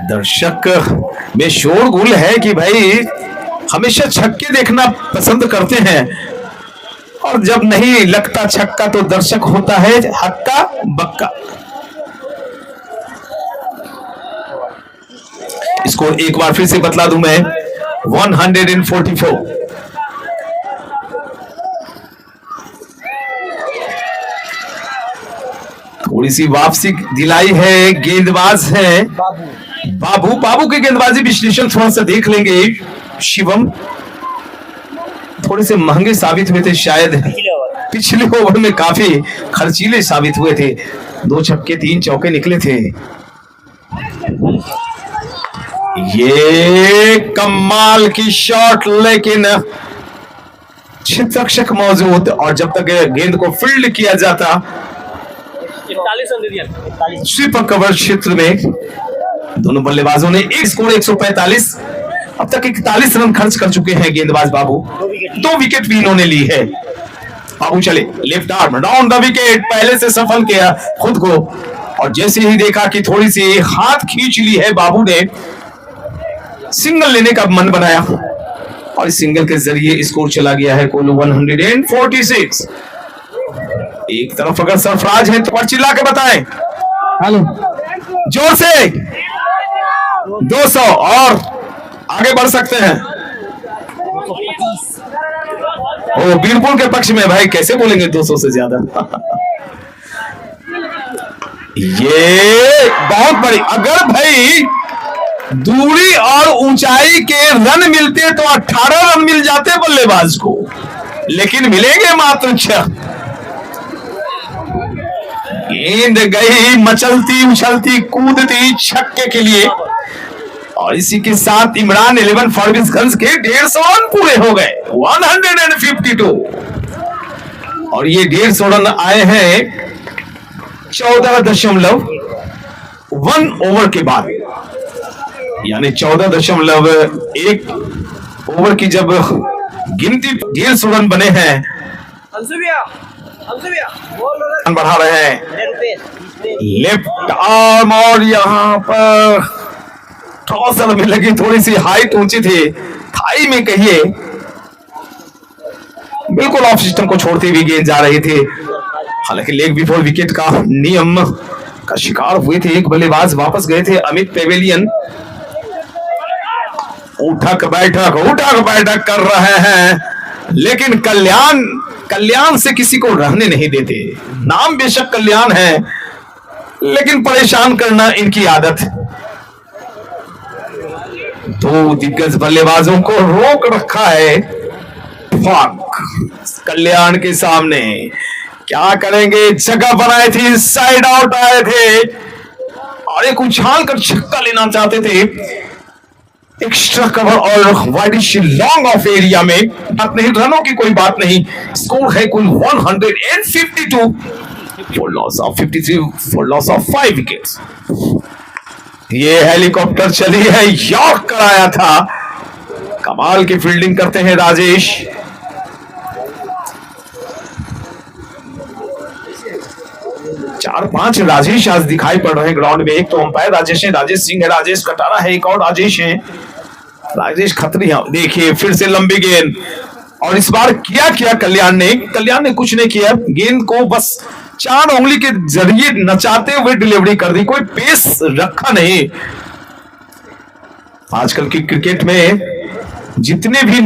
दर्शक में शोरगुल है कि भाई हमेशा छक्के देखना पसंद करते हैं, और जब नहीं लगता छक्का तो दर्शक होता है हक्का बक्का। इसको एक बार फिर से बतला दूं मैं, 144। थोड़ी सी वापसी दिलाई है, गेंदबाज है बाबू की गेंदबाजी विश्लेषण थोड़ा सा देख लेंगे। शिवम थोड़े से महंगे साबित हुए थे शायद, पिछले ओवर में काफी खर्चीले साबित हुए थे, 2 छक्के 3 चौके निकले थे। ये कमाल की शॉट, लेकिन क्षेत्ररक्षक मौजूद, और जब तक गेंद को फील्ड किया जाता स्वीपर कवर क्षेत्र में दोनों बल्लेबाजों ने एक स्कोर 145, अब तक 41 रन खर्च कर चुके हैं गेंदबाज बाबू। 2 विकेट भी इन्होंने ली है। बाबू चले left arm down the wicket, पहले से सफल किया खुद को, और जैसे ही देखा कि थोड़ी सी हाथ खींच ली है बाबू ने, सिंगल लेने का मन बनाया, और इस सिंगल के जरिए स्कोर चला गया है कुल 146। एक तरफ अगर सरफराज है तो चिल्ला के बताएं, हेलो, जोर से 200 और आगे बढ़ सकते हैं। ओ बीरपुर के पक्ष में भाई कैसे बोलेंगे 200 से ज्यादा। ये बहुत बड़ी, अगर भाई दूरी और ऊंचाई के रन मिलते तो 18 रन मिल जाते बल्लेबाज को, लेकिन मिलेंगे मात्र 6। गेंद गई मचलती उछलती कूदती छक्के के लिए, और इसी के साथ इमरान 11 फॉरबिसगंज के 150 रन पूरे हो गए, 152। और ये 150 रन आए हैं 14.1 ओवर के बाद, यानी 14.1 ओवर की जब गिनती 150 रन बने हैं, बढ़ा रहे हैं लेफ्ट आर्म, और यहां पर ट्राउजर में लगी थोड़ी सी हाइट ऊंची थी, थाई में कहिए, बिल्कुल ऑफ सिस्टम को छोड़ती हुई गेंद जा रही थी। हालांकि लेग बिफोर विकेट का नियम का शिकार हुए थे, एक बल्लेबाज वापस गए थे अमित पेवेलियन। उठक बैठक कर रहे हैं, लेकिन कल्याण से किसी को रहने नहीं देते। नाम बेशक कल्याण है, लेकिन परेशान करना इनकी आदत। 2 दिग्गज बल्लेबाजों को रोक रखा है कल्याण के सामने, क्या करेंगे? जगह बनाई थी, साइड आउट आए थे, और एक उछाल कर छक्का लेना चाहते थे एक्स्ट्रा कवर और वाइडिश लॉन्ग ऑफ एरिया में। बात नहीं, रनों की कोई बात नहीं, स्कोर है कुल 152 for loss of 53 for loss of 5 wickets. ये हेलीकॉप्टर चली है, यॉर्क कराया था, कमाल की फील्डिंग करते हैं राजेश। चार 5 राजेश आज दिखाई पड़ रहे हैं ग्राउंड में। एक तो अंपायर राजेश है, राजेश सिंह है, राजेश कटारा है, एक और राजेश है, राजेश खत्री। देखिए फिर से लंबी गेंद, और इस बार किया कल्याण ने कुछ नहीं किया, गेंद को बस 4 उंगली के जरिए नचाते हुए डिलीवरी कर दी, कोई पेस रखा नहीं। आजकल की क्रिकेट में जितने भी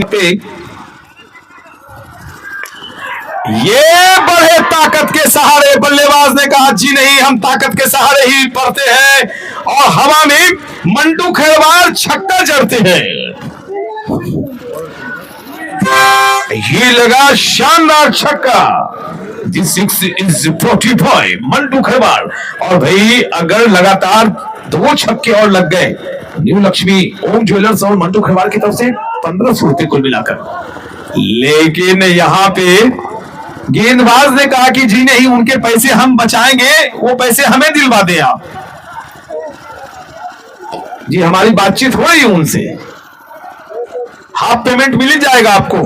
ये बढ़े ताकत के सहारे, बल्लेबाज ने कहा जी नहीं, हम ताकत के सहारे ही पड़ते हैं, और हवा में मंटू खेरवार छक्का जड़ते हैं। ये लगा शानदार छक्का, this is प्रोटी boy Mantu Kherwar. और भाई अगर लगातार 2 छक्के और लग गए, न्यू लक्ष्मी ओम ज्वेलर्स और मंटू खेरवार की तरफ से 1500 रुपए कुल मिलाकर। लेकिन यहां पे गेंदबाज ने कहा कि जी नहीं, उनके पैसे हम बचाएंगे, वो पैसे हमें दिलवा दें आप। जी हमारी बातचीत हो रही है उनसे, हाफ पेमेंट मिल जाएगा आपको।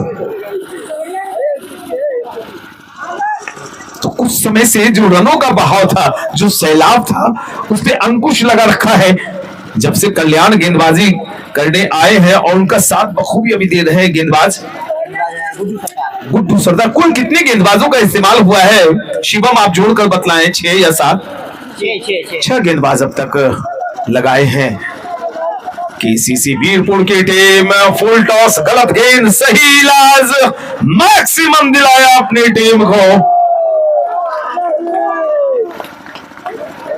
कुछ समय से जो रनों का बहाव था, जो सैलाब था, उस पे अंकुश लगा रखा है। जब से कल्याण गेंदबाजी करने आए हैं और उनका साथ बखूबी अभी दे रहे हैं गेंदबाज गुड्डू सरदार। कुल कितने गेंदबाजों का इस्तेमाल हुआ है शिवम, आप जोड़कर बतलाएं, 6 या 7? 6 गेंदबाज अब तक लगाए हैं। केसीसी वीरपुर की टीम फुल टॉस, गलत गेंद, सही इलाज, मैक्सिमम दिलाया अपनी टीम को।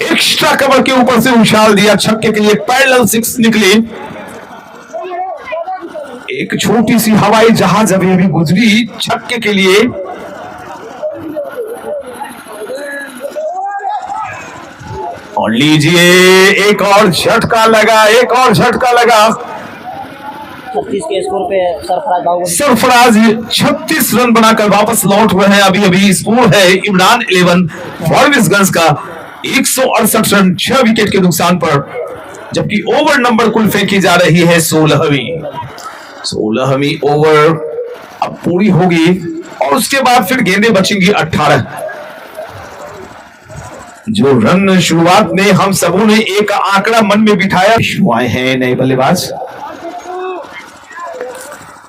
एक्स्ट्रा कवर के ऊपर से उछाल दिया, छक्के के लिए पैरेलल 6 निकली। एक छोटी सी हवाई जहाज अभी अभी गुजरी छक्के के लिए। और लीजिए एक और झटका लगा, एक और झटका लगा। 36 के स्कोर पे सरफराज 36 रन बनाकर वापस लौट हुए हैं। अभी अभी स्कोर है इमरान 11 फॉरबिसगंज का 168 रन 6 विकेट के नुकसान पर, जबकि ओवर नंबर कुल फेंकी जा रही है 16वीं ओवर अब पूरी होगी और उसके बाद फिर गेंदें बचेंगी 18। जो रन शुरुआत में हम सबों ने एक आंकड़ा मन में बिठाया, आए हैं नए बल्लेबाज।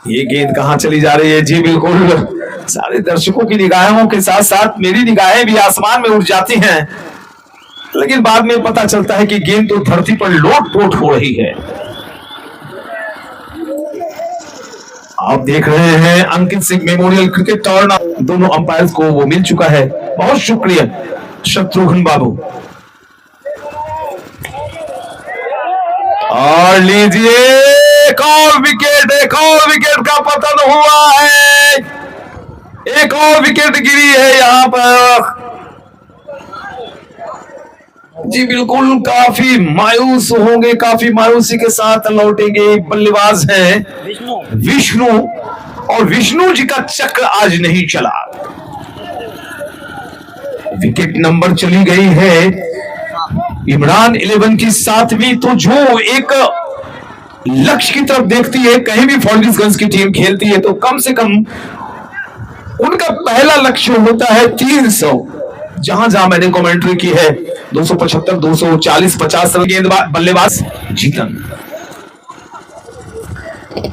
ये गेंद कहां चली जा रही है? जी बिल्कुल, सारे दर्शकों की निगाहों के साथ साथ मेरी निगाहें भी आसमान में उड़ जाती हैं, लेकिन बाद में पता चलता है कि गेंद तो धरती पर लोट-पोट हो रही है। आप देख रहे हैं Ankit Singh memorial cricket tournament, दोनों अंपायर्स को वो मिल चुका है। बहुत शुक्रिया शत्रुघ्न बाबू। और लीजिए एक और विकेट का पतन हुआ है, एक और विकेट गिरी है यहां पर। जी बिल्कुल, काफी मायूस होंगे, काफी मायूसी के साथ लौटेंगे। बल्लेबाज हैं विष्णु, और विष्णु जी का चक्र आज नहीं चला। विकेट नंबर चली गई है इमरान 11 की 7वीं। तो जो एक लक्ष्य की तरफ देखती है, कहीं भी फॉरबिसगंज की टीम खेलती है तो कम से कम उनका पहला लक्ष्य होता है 300। जहां जहां मैंने कमेंट्री की है 275, 240, 50 रन गेंदबाज बल्लेबाज जीतन।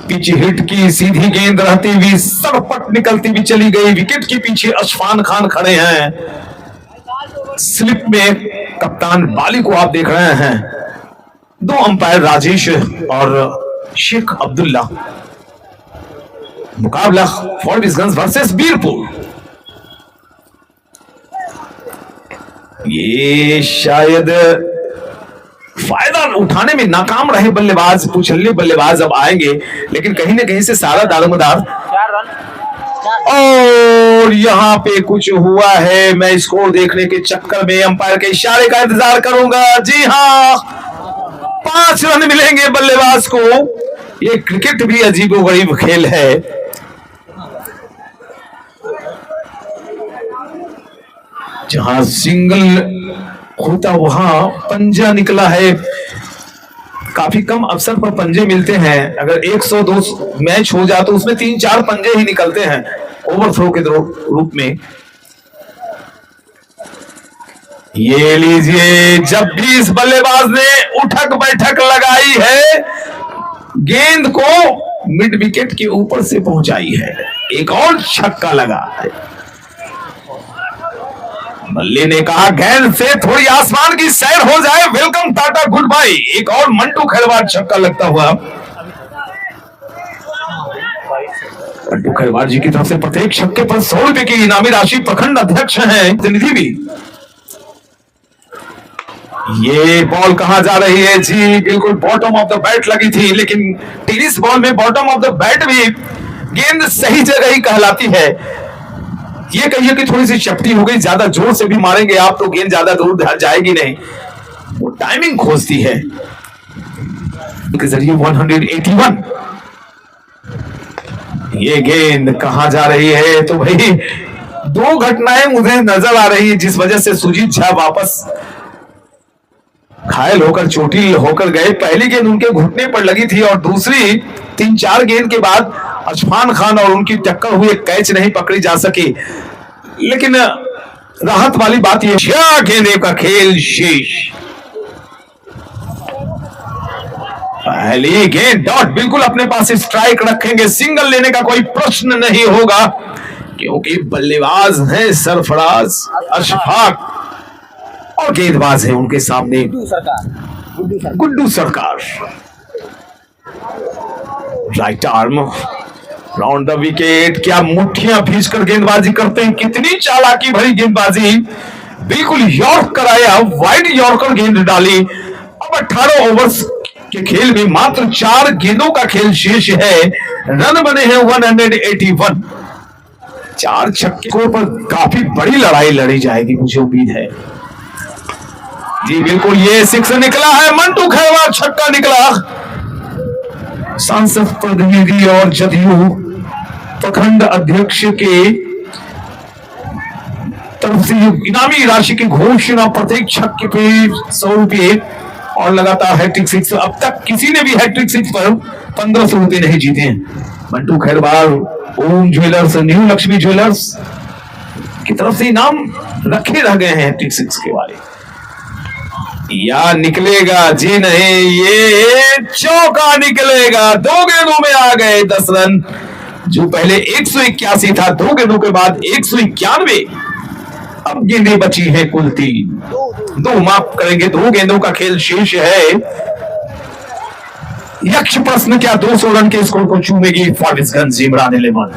पीछे हिट की सीधी गेंद रहती हुई सरपट निकलती हुई चली गई। विकेट के पीछे अशफान खान खड़े हैं। स्लिप में कप्तान बाली को आप देख रहे हैं। 2 अंपायर राजेश और शेख अब्दुल्ला। मुकाबला फॉरबिसगंज वर्सेस वीरपुर। ये शायद फायदा उठाने में नाकाम रहे बल्लेबाज, पुछल्ले बल्लेबाज अब आएंगे, लेकिन कहीं ना कहीं से सारा दारोमदार। 4 रन और यहाँ पे कुछ हुआ है, मैं स्कोर देखने के चक्कर में अंपायर के इशारे का इंतजार करूंगा। जी हाँ, 5 रन मिलेंगे बल्लेबाज को। ये क्रिकेट भी अजीबोगरीब खेल है। जहां सिंगल होता वहां पंजा निकला है। काफी कम अवसर पर पंजे मिलते हैं। अगर 102 मैच हो जाए तो उसमें 3-4 पंजे ही निकलते हैं ओवरथ्रो के रूप में। ये लीजिए, जब भी इस बल्लेबाज ने उठक बैठक लगाई है, गेंद को मिड विकेट के ऊपर से पहुंचाई है। एक और छक्का लगा है। बल्ले ने कहा गेंद से थोड़ी आसमान की सैर हो जाए, वेलकम टाटा गुड बाय। एक और मंटू खैरवाड़ छक्का लगता हुआ। मंटू खैरवाड़ जी की तरफ से प्रत्येक छक्के पर 100 रुपए की इनामी राशि प्रखंड अध्यक्ष हैं प्रतिनिधि भी। ये बॉल कहां जा रही है? जी बिल्कुल बॉटम ऑफ द बैट लगी थी, लेकिन टेनिस बॉल में बॉटम ऑफ द बैट भी गेंद सही जगह ही कहलाती है। ये कहिए कि थोड़ी सी चपटी हो गई, ज्यादा जोर से भी मारेंगे आप तो गेंद ज्यादा दूर जाएगी नहीं, वो टाइमिंग खोजती है। के जरिए 181। ये गेंद कहां जा रही है? तो भाई 2 घटनाएं मुझे नजर आ रही है जिस वजह से सुजीत झा वापस घायल होकर चोटिल होकर गए। पहली गेंद उनके घुटने पर लगी थी और दूसरी 3-4 गेंद के बाद अशफान खान और उनकी टक्कर हुई, कैच नहीं पकड़ी जा सकी। लेकिन राहत वाली बात यह 6 गेंदों का खेल शेष। पहली गेंद डॉट, बिल्कुल अपने पास स्ट्राइक रखेंगे, सिंगल लेने का कोई प्रश्न नहीं होगा क्योंकि बल्लेबाज हैं सरफराज अशफाक और गेंदबाज है उनके सामने गुड्डू सरकार। Right arm round the wicket, क्या मुट्ठियां भींचकर गेंदबाजी करते हैं, कितनी चालाकी भरी गेंदबाजी, बिल्कुल यॉर्क कराया, वाइड यॉर्कर गेंद डाली। अब 18 ओवर्स के खेल में मात्र 4 गेंदों का खेल शेष है, रन बने हैं 181। 4 छक्कों पर काफी बड़ी लड़ाई लड़ी जाएगी, मुझे उम्मीद है। जी बिल्कुल, ये 6 निकला है, मंटू खैरवार छक्का निकला। सांसद प्रतिनिधि और जदयू प्रखंड अध्यक्ष के तरफ से इनामी राशि की घोषणा, प्रत्येक छक्के पे 100 रुपये और लगातार हैट्रिक 6। अब तक किसी ने भी हैट्रिक 6 पर 1500 रुपये नहीं जीते हैं। मंटू खैरवार, ओम ज्वेलर्स, न्यू लक्ष्मी ज्वेलर्स की तरफ से इनाम रखे रह गए हैं हैट्रिक 6 के वाले। या निकलेगा, जी नहीं, ये चौका निकलेगा। 2 गेंदों में आ गए 10 रन, जो पहले 181 था, 2 गेंदों के बाद 191। अब गेंदें बची है कुल 3, 2 माफ करेंगे, 2 गेंदों का खेल शेष है। यक्ष प्रश्न, क्या 200 रन के स्कोर को चूमेगी फॉरबिसगंज इमरान 11?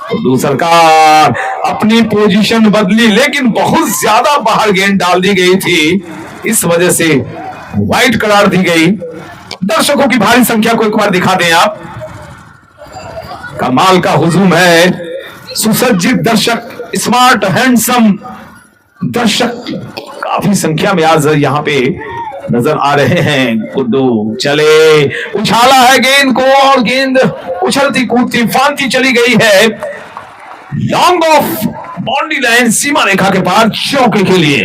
गुड्डू सरकार अपनी पोजीशन बदली, लेकिन बहुत ज्यादा बाहर गेंद डाल दी गई थी, इस वजह से वाइड करार दी गई। दर्शकों की भारी संख्या को एक बार दिखा दें आप, कमाल का हुजूम है, सुसज्जित दर्शक, स्मार्ट हैंडसम दर्शक काफी संख्या में आज यहाँ पे नजर आ रहे हैं। गुड्डू चले, उछाला है गेंद को और गेंद उछलती कूदती फांती चली गई है लॉन्ग ऑफ बाउंड्री लाइन, सीमा रेखा के पार, चौके के लिए।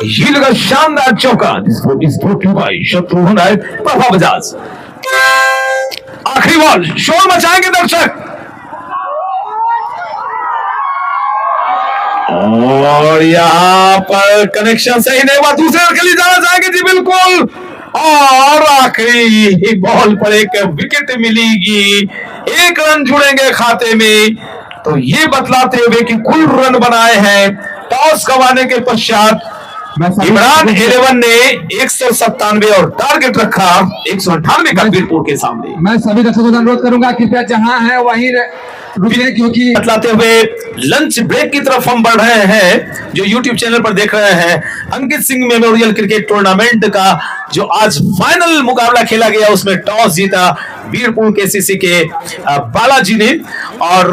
ये लगा शानदार चौका, शत्रुघ्न है, प्रभा बजाज। आखिरी बॉल, शोर मचाएंगे दर्शक और यहाँ पर कनेक्शन सही नहीं हुआ, दूसरे के लिए जाना चाहेंगे जी बिल्कुल। और आखिरी बॉल पर एक विकेट मिलेगी, 1 रन जुड़ेंगे खाते में। तो ये बतलाते हुए कि कुल रन बनाए हैं टॉस गंवाने के पश्चात इमरान 11 ने 197 और टारगेट रखा 198 का वीरपुर के सामने। मैं सभी दर्शकों से अनुरोध करूंगा कृपया जहां है वहीं रुकिए, क्योंकि बतलाते हुए लंच ब्रेक की तरफ हम बढ़ रहे हैं। जो YouTube चैनल पर देख रहे हैं, Ankit Singh memorial cricket tournament का जो आज फाइनल मुकाबला खेला गया, उसमें टॉस जीता वीरपुर केसीसी के बालाजी ने और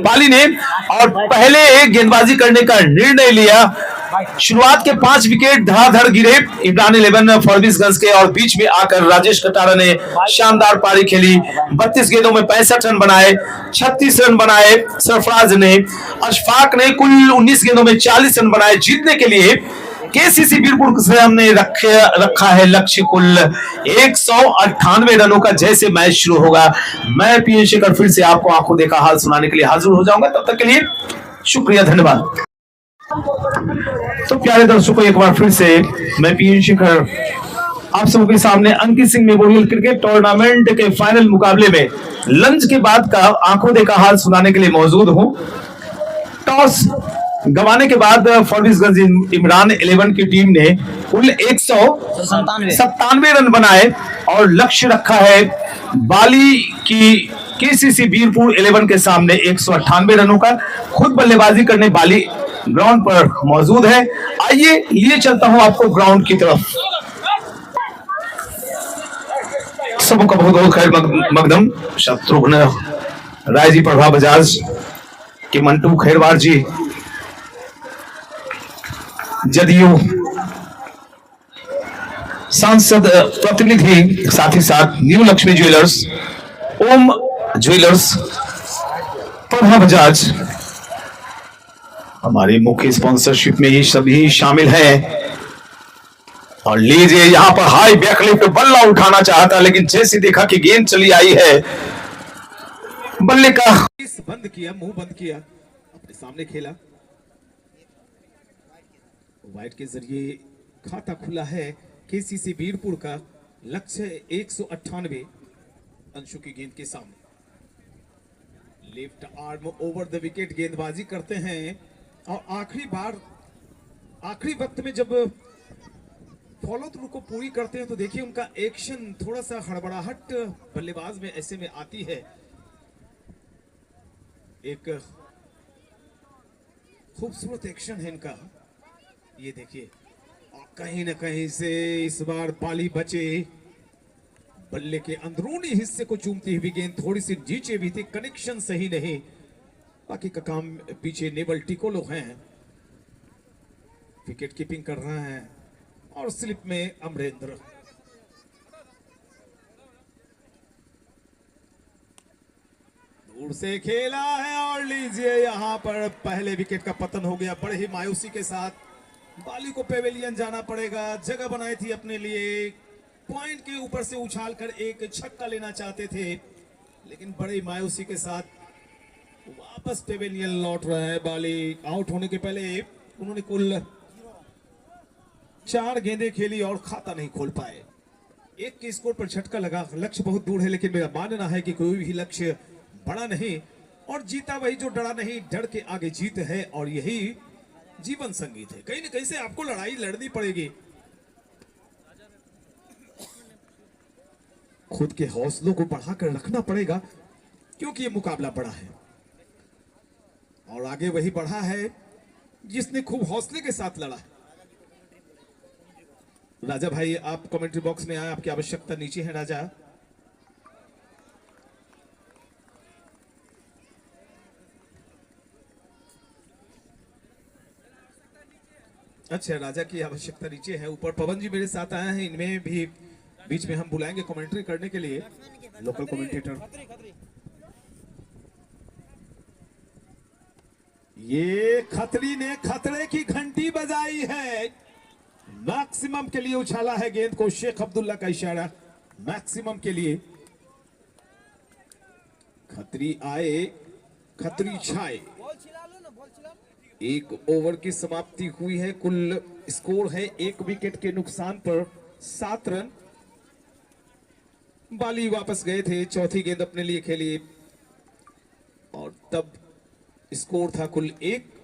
बाली ने, और पहले गेंदबाजी करने का निर्णय लिया। शुरुआत के 5 विकेट धड़ाधड़ गिरे इमरान 11 फॉरबिसगंज के, और बीच में आकर राजेश कटारा ने शानदार पारी खेली। 32 गेंदों में 65 रन बनाए, 36 रन बनाए सरफराज ने। अशफाक ने कुल 19 गेंदों में 40 रन बनाए। जीतने के लिए केसीसी वीरपुर से हमने रखा है लक्ष्य कुल 198 रनों का। जैसे मैच शुरू होगा, मैं पीएन शेखर फिर से आपको आंखों देखा हाल सुनाने के लिए हाजिर हो जाऊंगा। तब तक के लिए शुक्रिया, धन्यवाद। तो प्यारे दर्शकों, एक बार फिर से मैं पीएन शेखर आप सबके सामने अंकित सिंह मेमोरियल क्रिकेट टूर्नामेंट के फाइनल मुकाबले में लंच के बाद का आंखों देखा हाल सुनाने के लिए मौजूद हूं। टॉस गंवाने के बाद फॉरबिसगंज इमरान 11 की टीम ने कुल 197 रन बनाए और लक्ष्य रखा है बाली की केसीसी वीरपुर 11 के सामने 198 रनों का। खुद बल्लेबाजी करने बाली ग्राउंड पर मौजूद है। आइए लिए चलता हूं आपको ग्राउंड की तरफ। सबका बहुत बहुत खैर मकदम। शत्रुघ्न राय जी, प्रभा बजाज के मंटू खैरवार जी, जदयू सांसद प्रतिनिधि, साथ ही साथ न्यू लक्ष्मी ज्वेलर्स, ओम ज्वेलर्स, प्रभा बजाज हमारी मुख्य स्पॉन्सरशिप में ही सभी शामिल हैं। और लीजिए, यहां पर हाई बैकलिफ्ट बल्ला उठाना चाहता, लेकिन जैसे देखा कि गेंद चली आई है, बल्ले का बंद किया, मुंह बंद किया, अपने सामने खेला, वाइड के जरिए खाता खुला है केसीसी वीरपुर का। लक्ष्य 198 अंशु की गेंद के सामने। Left arm over the wicket गेंदबाजी करते हैं और आखिरी वक्त में जब फॉलो थ्रू को पूरी करते हैं तो देखिए उनका एक्शन थोड़ा सा हड़बड़ाहट बल्लेबाज में ऐसे में आती है। एक खूबसूरत एक्शन है इनका, ये देखिए। और कहीं ना कहीं से इस बार बाली बचे, बल्ले के अंदरूनी हिस्से को चूमती हुई गेंद थोड़ी सी नीचे भी थी, कनेक्शन सही नहीं। बाकी का काम पीछे नेवल टिकोलो हैं, विकेट कीपिंग कर रहा है। और स्लिप में अमरेंद्र। दूर से खेला है और लीजिए यहां पर पहले विकेट का पतन हो गया। बड़े ही मायूसी के साथ बाली को पेवेलियन जाना पड़ेगा। जगह बनाई थी अपने लिए, पॉइंट के ऊपर से उछाल कर एक छक्का लेना चाहते थे, लेकिन बड़ी मायूसी के साथ वापस पेवेलियन लौट रहा है। बाली आउट होने के पहले उन्होंने कुल 4 गेंदें खेली और खाता नहीं खोल पाए। 1 के स्कोर पर झटका लगा। लक्ष्य बहुत दूर है, लेकिन मेरा मानना है कि कोई भी लक्ष्य बड़ा नहीं, और जीता वही जो डरा नहीं। डर के आगे जीत है और यही जीवन संगीत है। कहीं न कहीं से आपको लड़ाई लड़नी पड़ेगी, खुद के हौसलों को बढ़ाकर रखना पड़ेगा, क्योंकि ये मुकाबला बड़ा है। और आगे वही बढ़ा है जिसने खूब हौसले के साथ लड़ा है। राजा भाई, आप कमेंट्री बॉक्स में आए, आपकी आवश्यकता नीचे है राजा। अच्छा, राजा की आवश्यकता नीचे है। ऊपर पवन जी मेरे साथ आए हैं, इनमें भी बीच में हम बुलाएंगे कमेंट्री करने के लिए, लोकल कमेंटेटर। ये खतरी ने खतरे की घंटी बजाई है। मैक्सिमम के लिए उछाला है गेंद को, शेख अब्दुल्ला का इशारा, मैक्सिमम के लिए। खतरी आए खतरी छाए। 1 ओवर की समाप्ति हुई है। कुल स्कोर है 1 विकेट के नुकसान पर 7 रन। बाली वापस गए थे, चौथी गेंद अपने लिए खेली और तब स्कोर था कुल 1।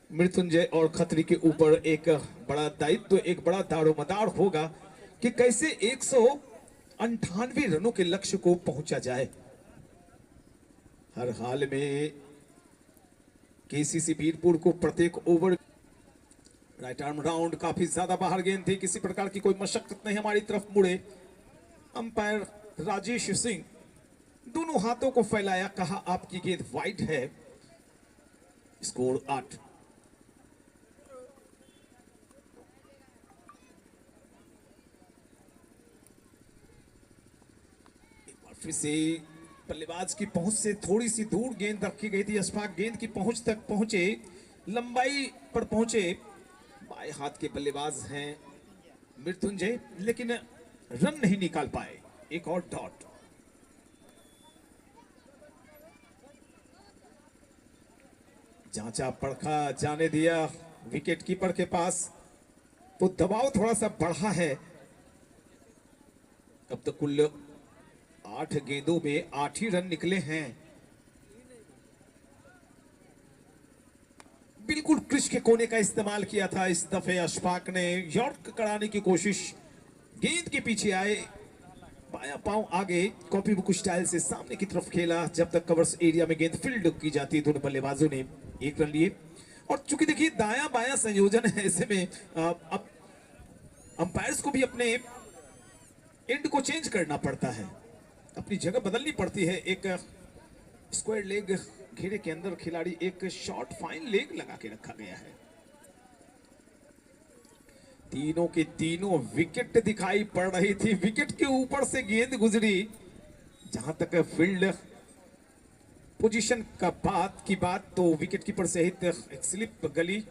मृत्युंजय और खतरी के ऊपर एक बड़ा दायित्व, एक बड़ा दारोमदार होगा कि कैसे 198 रनों के लक्ष्य को पहुंचा जाए। हर हाल में केसीसी वीरपुर को प्रत्येक ओवर राइट आर्म राउंड, काफी ज्यादा बाहर गेंद थी, किसी प्रकार की कोई मशक्कत नहीं हमारी तरफ मुड़े। अंपायर राजेश सिंह दोनों हाथों को फैलाया, कहा आपकी गेंद वाइड है। स्कोर 8। फिर से बल्लेबाज की पहुंच से थोड़ी सी दूर गेंद रखी गई थी। अशफाक गेंद की पहुंच तक पहुंचे, लंबाई पर पहुंचे। बाएं हाथ के बल्लेबाज हैं मृत्युंजय, लेकिन रन नहीं निकाल पाए। एक और डॉट। जांचा परखा जाने दिया विकेट कीपर के पास, तो दबाव थोड़ा सा बढ़ा है। अब तक कुल 8 गेंदों में 8 ही रन निकले हैं। बिल्कुल क्रिच के कोने का इस्तेमाल किया था इस दफे अशफाक ने। यॉर्क कराने की कोशिश, गेंद के पीछे आए, बायां पांव आगे कॉपी बुक स्टाइल से सामने की तरफ खेला। जब तक कवर्स एरिया में गेंद फील्ड की जाती, दोनों बल्लेबाजों ने 1 रन लिए। और चूंकि देखिए दायां बायां संयोजन है, ऐसे में अब अंपायर्स को भी अपने एंड को चेंज करना पड़ता है, अपनी जगह बदलनी पड़ती है। एक स्क्वायर लेग घेरे के अंदर खिलाड़ी, एक शॉर्ट फाइन लेग लगा के रखा गया है। तीनों के तीनों विकेट दिखाई पड़ रही थी। विकेट के ऊपर से गेंद गुजरी। जहां तक फील्ड पोजीशन का बात तो विकेट कीपर सहित एक स्लिप गली,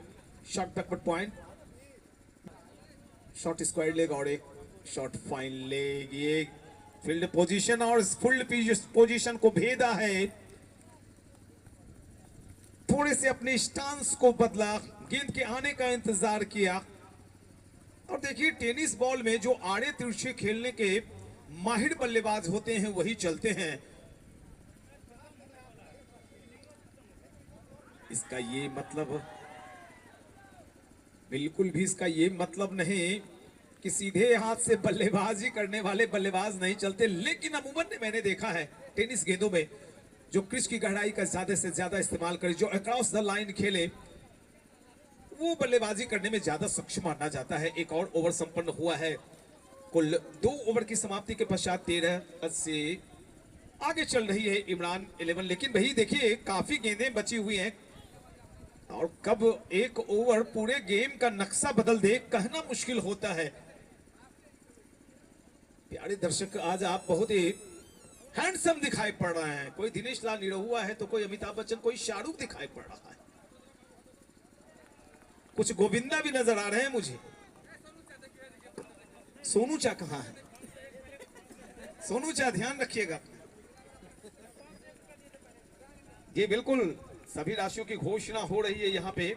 short backward point, short square leg और एक शॉर्ट फाइन लेग। ये फील्ड पोजीशन और फुल पोजीशन को भेदा है। थोड़े से अपने स्टांस को बदला, गेंद के आने का इंतजार किया। और देखिए टेनिस बॉल में जो आड़े तिरछे खेलने के माहिर बल्लेबाज होते हैं वही चलते हैं। इसका ये मतलब बिल्कुल भी इसका ये मतलब नहीं कि सीधे हाथ से बल्लेबाजी करने वाले बल्लेबाज नहीं चलते, लेकिन अमूमन मैंने देखा है टेनिस गेंदों में जो क्रीज की गहराई का ज्यादा से ज्यादा इस्तेमाल करे, जो अक्रॉस द लाइन खेले, वो बल्लेबाजी करने में ज्यादा सक्षम माना जाता है। एक और ओवर संपन्न हुआ है। कुल 2 ओवर की समाप्ति के पश्चात 13 से आगे चल रही है इमरान 11। लेकिन भाई देखिए काफी गेंदें बची हुई हैं और कब एक ओवर पूरे गेम का नक्शा बदल दे कहना मुश्किल होता है। प्यारे दर्शक, आज आप बहुत ही हैंडसम दिखाई पड़ रहे हैं। कोई दिनेश लाल निरहुआ है तो कोई अमिताभ बच्चन, कोई शाहरुख दिखाई पड़ रहा है, कुछ गोविंदा भी नजर आ रहे हैं मुझे। सोनू चा कहां है? सोनू चा ध्यान रखिएगा। ये बिल्कुल सभी राशियों की घोषणा हो रही है यहां पे।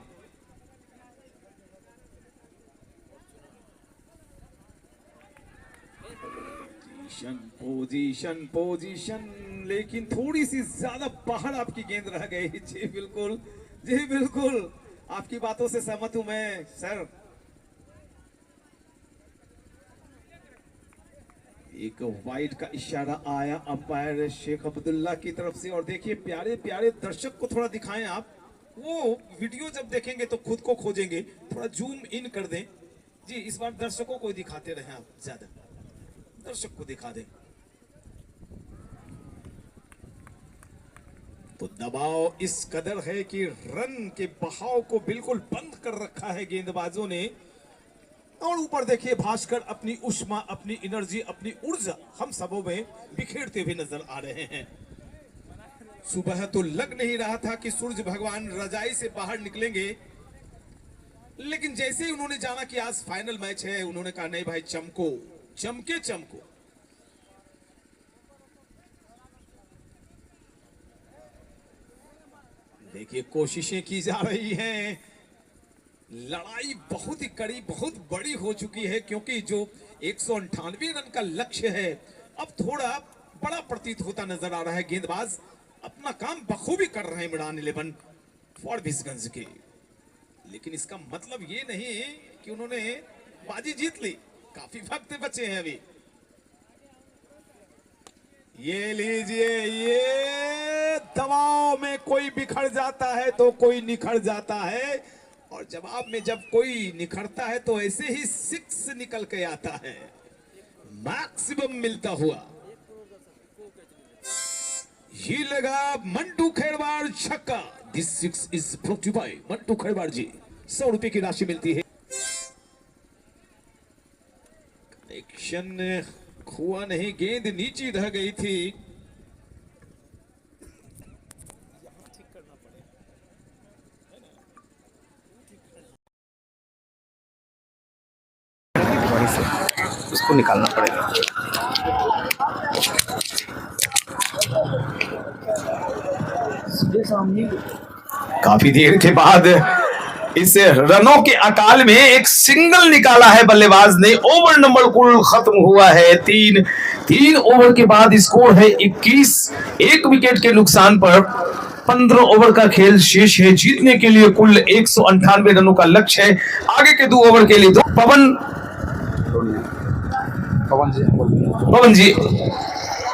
पोजीशन, लेकिन थोड़ी सी ज्यादा बाहर आपकी गेंद रह गई। जी बिल्कुल, जी बिल्कुल, आपकी बातों से सहमत हूं मैं सर। एक वाइड का इशारा आया अंपायर शेख अब्दुल्ला की तरफ से। और देखिए प्यारे प्यारे दर्शक को थोड़ा दिखाएं आप, वो वीडियो जब देखेंगे तो खुद को खोजेंगे। थोड़ा जूम इन कर दें जी, इस बार दर्शकों को दिखाते रहे आप, ज्यादा दर्शक को दिखा दें। तो दबाव इस कदर है कि रन के बहाव को बिल्कुल बंद कर रखा है गेंदबाजों ने। और ऊपर देखिए भास्कर अपनी उष्मा, अपनी एनर्जी, अपनी ऊर्जा हम सबों में बिखेरते हुए नजर आ रहे हैं। सुबह तो लग नहीं रहा था कि सूरज भगवान रजाई से बाहर निकलेंगे, लेकिन जैसे ही उन्होंने जाना कि आज फाइनल मैच है, उन्होंने कहा नहीं भाई चमको, चमके चमको। देखिए कोशिशें की जा रही हैं, लड़ाई बहुत ही कड़ी, बहुत बड़ी हो चुकी है, क्योंकि जो 198 रन का लक्ष्य है अब थोड़ा बड़ा प्रतीत होता नजर आ रहा है। गेंदबाज अपना काम बखूबी कर रहे हैं इमरान 11 फॉरबिसगंज के, लेकिन इसका मतलब ये नहीं कि उन्होंने बाजी जीत ली। काफी वक्त बचे हैं अभी। ये लीजिए, ये दबाव में कोई बिखर जाता है तो कोई निखर जाता है, और जवाब में जब कोई निखरता है तो ऐसे ही 6 निकल के आता है, मैक्सिमम मिलता हुआ। ये लगा मंटू खेड़वाड़ छक्का। This 6 is brought you by Mantu Khedwad ji. 100 रुपए की राशि मिलती है। कनेक्शन हुआ नहीं, गेंद नीचे रह गई थी। उसको निकालना पड़ेगा। काफी देर के बाद इस रनों के अकाल में एक सिंगल निकाला है बल्लेबाज ने। ओवर नंबर कुल खत्म हुआ है 3 ओवर के बाद स्कोर है 21। 1 विकेट के नुकसान पर 15 ओवर का खेल शेष है। जीतने के लिए कुल 198 रनों का लक्ष्य है। आगे के 2 ओवर के लिए तो पवन जी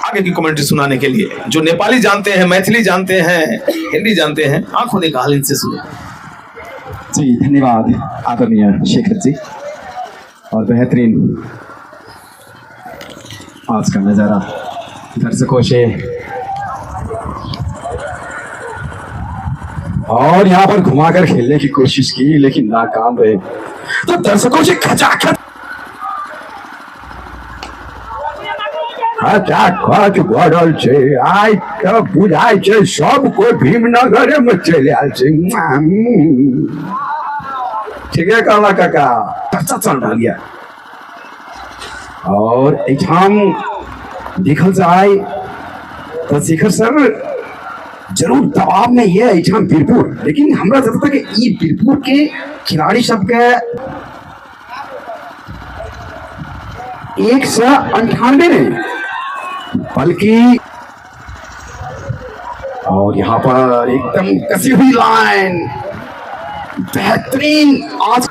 आगे की कमेंट्री सुनाने के लिए, जो नेपाली जानते हैं, मैथिली जानते हैं, हिंदी जानते हैं, आंखों देखा हाल इनसे सुने। जी धन्यवाद आदरणीय शेखर जी, और बेहतरीन आज का नजारा दर्शकों से, और यहाँ पर घुमाकर खेलने की कोशिश की लेकिन नाकाम रहे। तो दर्शकों से खचाखच बढ़ल छै, आइ तऽ बुझाइ छै सब कोई भीमनगर में चलि आयल छै। ठीके कहला काका, चर्चा चल रहा है। और एठाम देखल जाए तो शेखर सर जरूर दबाव में ये है इच्छा वीरपुर, लेकिन हमरा जब तक ये वीरपुर के खिलाड़ी सब के 198 नहीं बल्कि, और यहाँ पर एकदम कसी हुई लाइन, बेहतरीन आज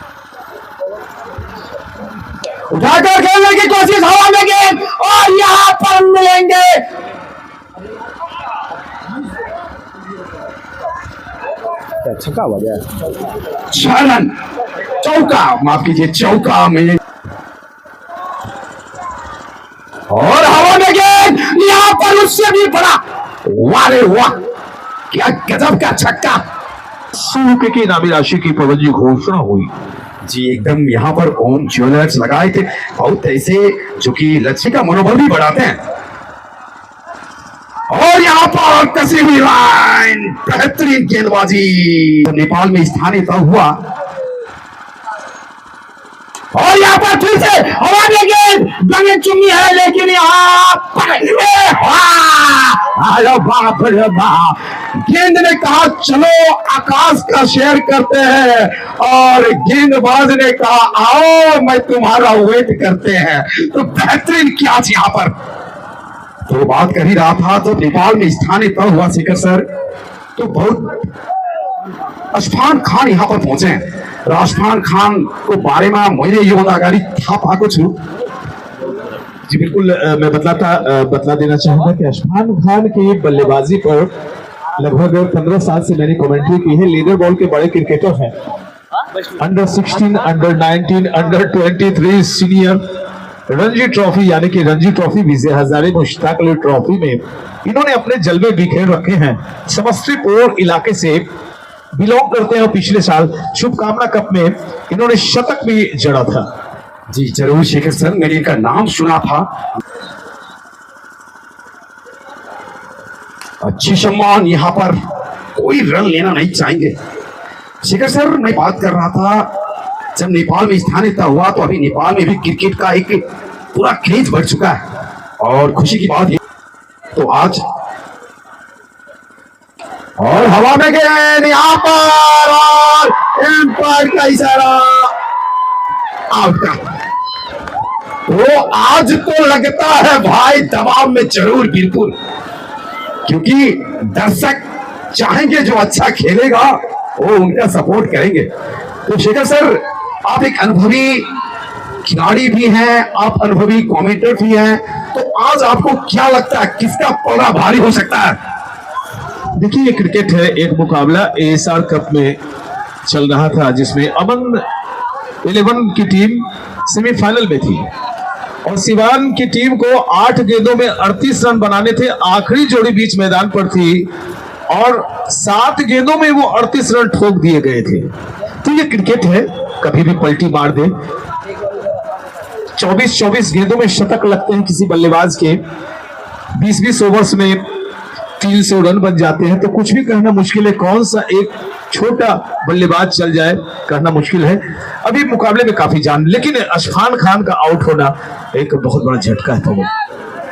उठाकर खेलने की कोशिश, हवा में गेंद और यहाँ पर मिलेंगे छक्का हो गया, 6 रन, चौका, माफ कीजिए चौका में, और हवा में गेंद यहाँ पर उससे भी बड़ा, वाह रे वाह, क्या गजब का छक्का। 100 रुपए की इनामी राशि की प्रबंध घोषणा हुई जी, एकदम यहाँ पर ओम ज्वेलर्स लगाए थे, बहुत ऐसे जो कि लक्ष्य का मनोबल भी बढ़ाते हैं, और यहाँ पर कसी हुई लाइन, बेहतरीन गेंदबाजी, नेपाल में स्थानीय तय हुआ, और यहाँ पर फिर से हवा में गेंद बंगे चुनी है, लेकिन यहाँ पर बाप रे बाप, गेंद ने कहा चलो आकाश का शेयर करते हैं, और गेंदबाज ने कहा आओ मैं तुम्हारा वेट करते हैं। तो बेहतरीन कैच यहाँ पर, तो बात कर ही रहा था, तो नेपाल में स्थानीय तय हुआ शेखर सर, तो बहुत अशफान खान यहाँ पर पहुंचे हैं। अशफान खान को बारे में मुझे ये अगाड़ी था पाको छु जी बिल्कुल, मैं बतला देना चाहूंगा कि अशफान खान की बल्लेबाजी पर लगभग 15 साल से मैंने कमेंट्री की है। लीडर बॉल के बड़े क्रिकेटर हैं, under 16, under 19, under 23 senior Ranji trophy यानी कि रणजी ट्रॉफी, विजय हजारे मुश्ताक अली ट्रॉफी में इन्होंने अपने जलवे बिखेर रखे हैं। समस्तीपुर इलाके से बिलोंग करते हैं और पिछले साल शुभकामना कप में इन्होंने शतक भी जड़ा था। जी जरूर शेखर सर, मैंने इनका नाम सुना था। अच्छी सम्मान, यहाँ पर कोई रन लेना नहीं चाहेंगे। शेखर सर, मैं बात कर रहा था जब नेपाल में स्थानीयता हुआ तो अभी नेपाल में भी क्रिकेट का एक पूरा क्रेज बढ़ चुका है, और खुशी की बात ये तो आज, और हवा में गेंद यहाँ पर, और एम्पायर का इशारा आउट का। तो आज तो लगता है भाई दबाव में जरूर वीरपुर, क्योंकि दर्शक चाहेंगे जो अच्छा खेलेगा वो उनका सपोर्ट करेंगे। तो शेखर सर, आप एक अनुभवी खिलाड़ी भी हैं, आप अनुभवी कमेंटेटर भी हैं, तो आज आपको क्या लगता है किसका पलड़ा भारी हो सकता है? देखिए ये क्रिकेट है, एक मुकाबला एएसआर कप में चल रहा था जिसमें अमन 11 की टीम सेमीफाइनल में थी, और सिवान की टीम को 8 गेंदों में 38 रन बनाने थे। आखिरी जोड़ी बीच मैदान पर थी और 7 गेंदों में वो 38 रन ठोक दिए गए थे। तो ये क्रिकेट है, कभी भी पलटी मार दे। 24-24 गेंदों में शतक लगते हैं किसी बल्लेबाज के, 20-20 ओवर्स में 300 रन बन जाते हैं। तो कुछ भी कहना मुश्किल है, कौन सा एक छोटा बल्लेबाज चल जाए कहना मुश्किल है। अभी मुकाबले में काफी जान, लेकिन अशफान खान का आउट होना एक बहुत बड़ा झटका है।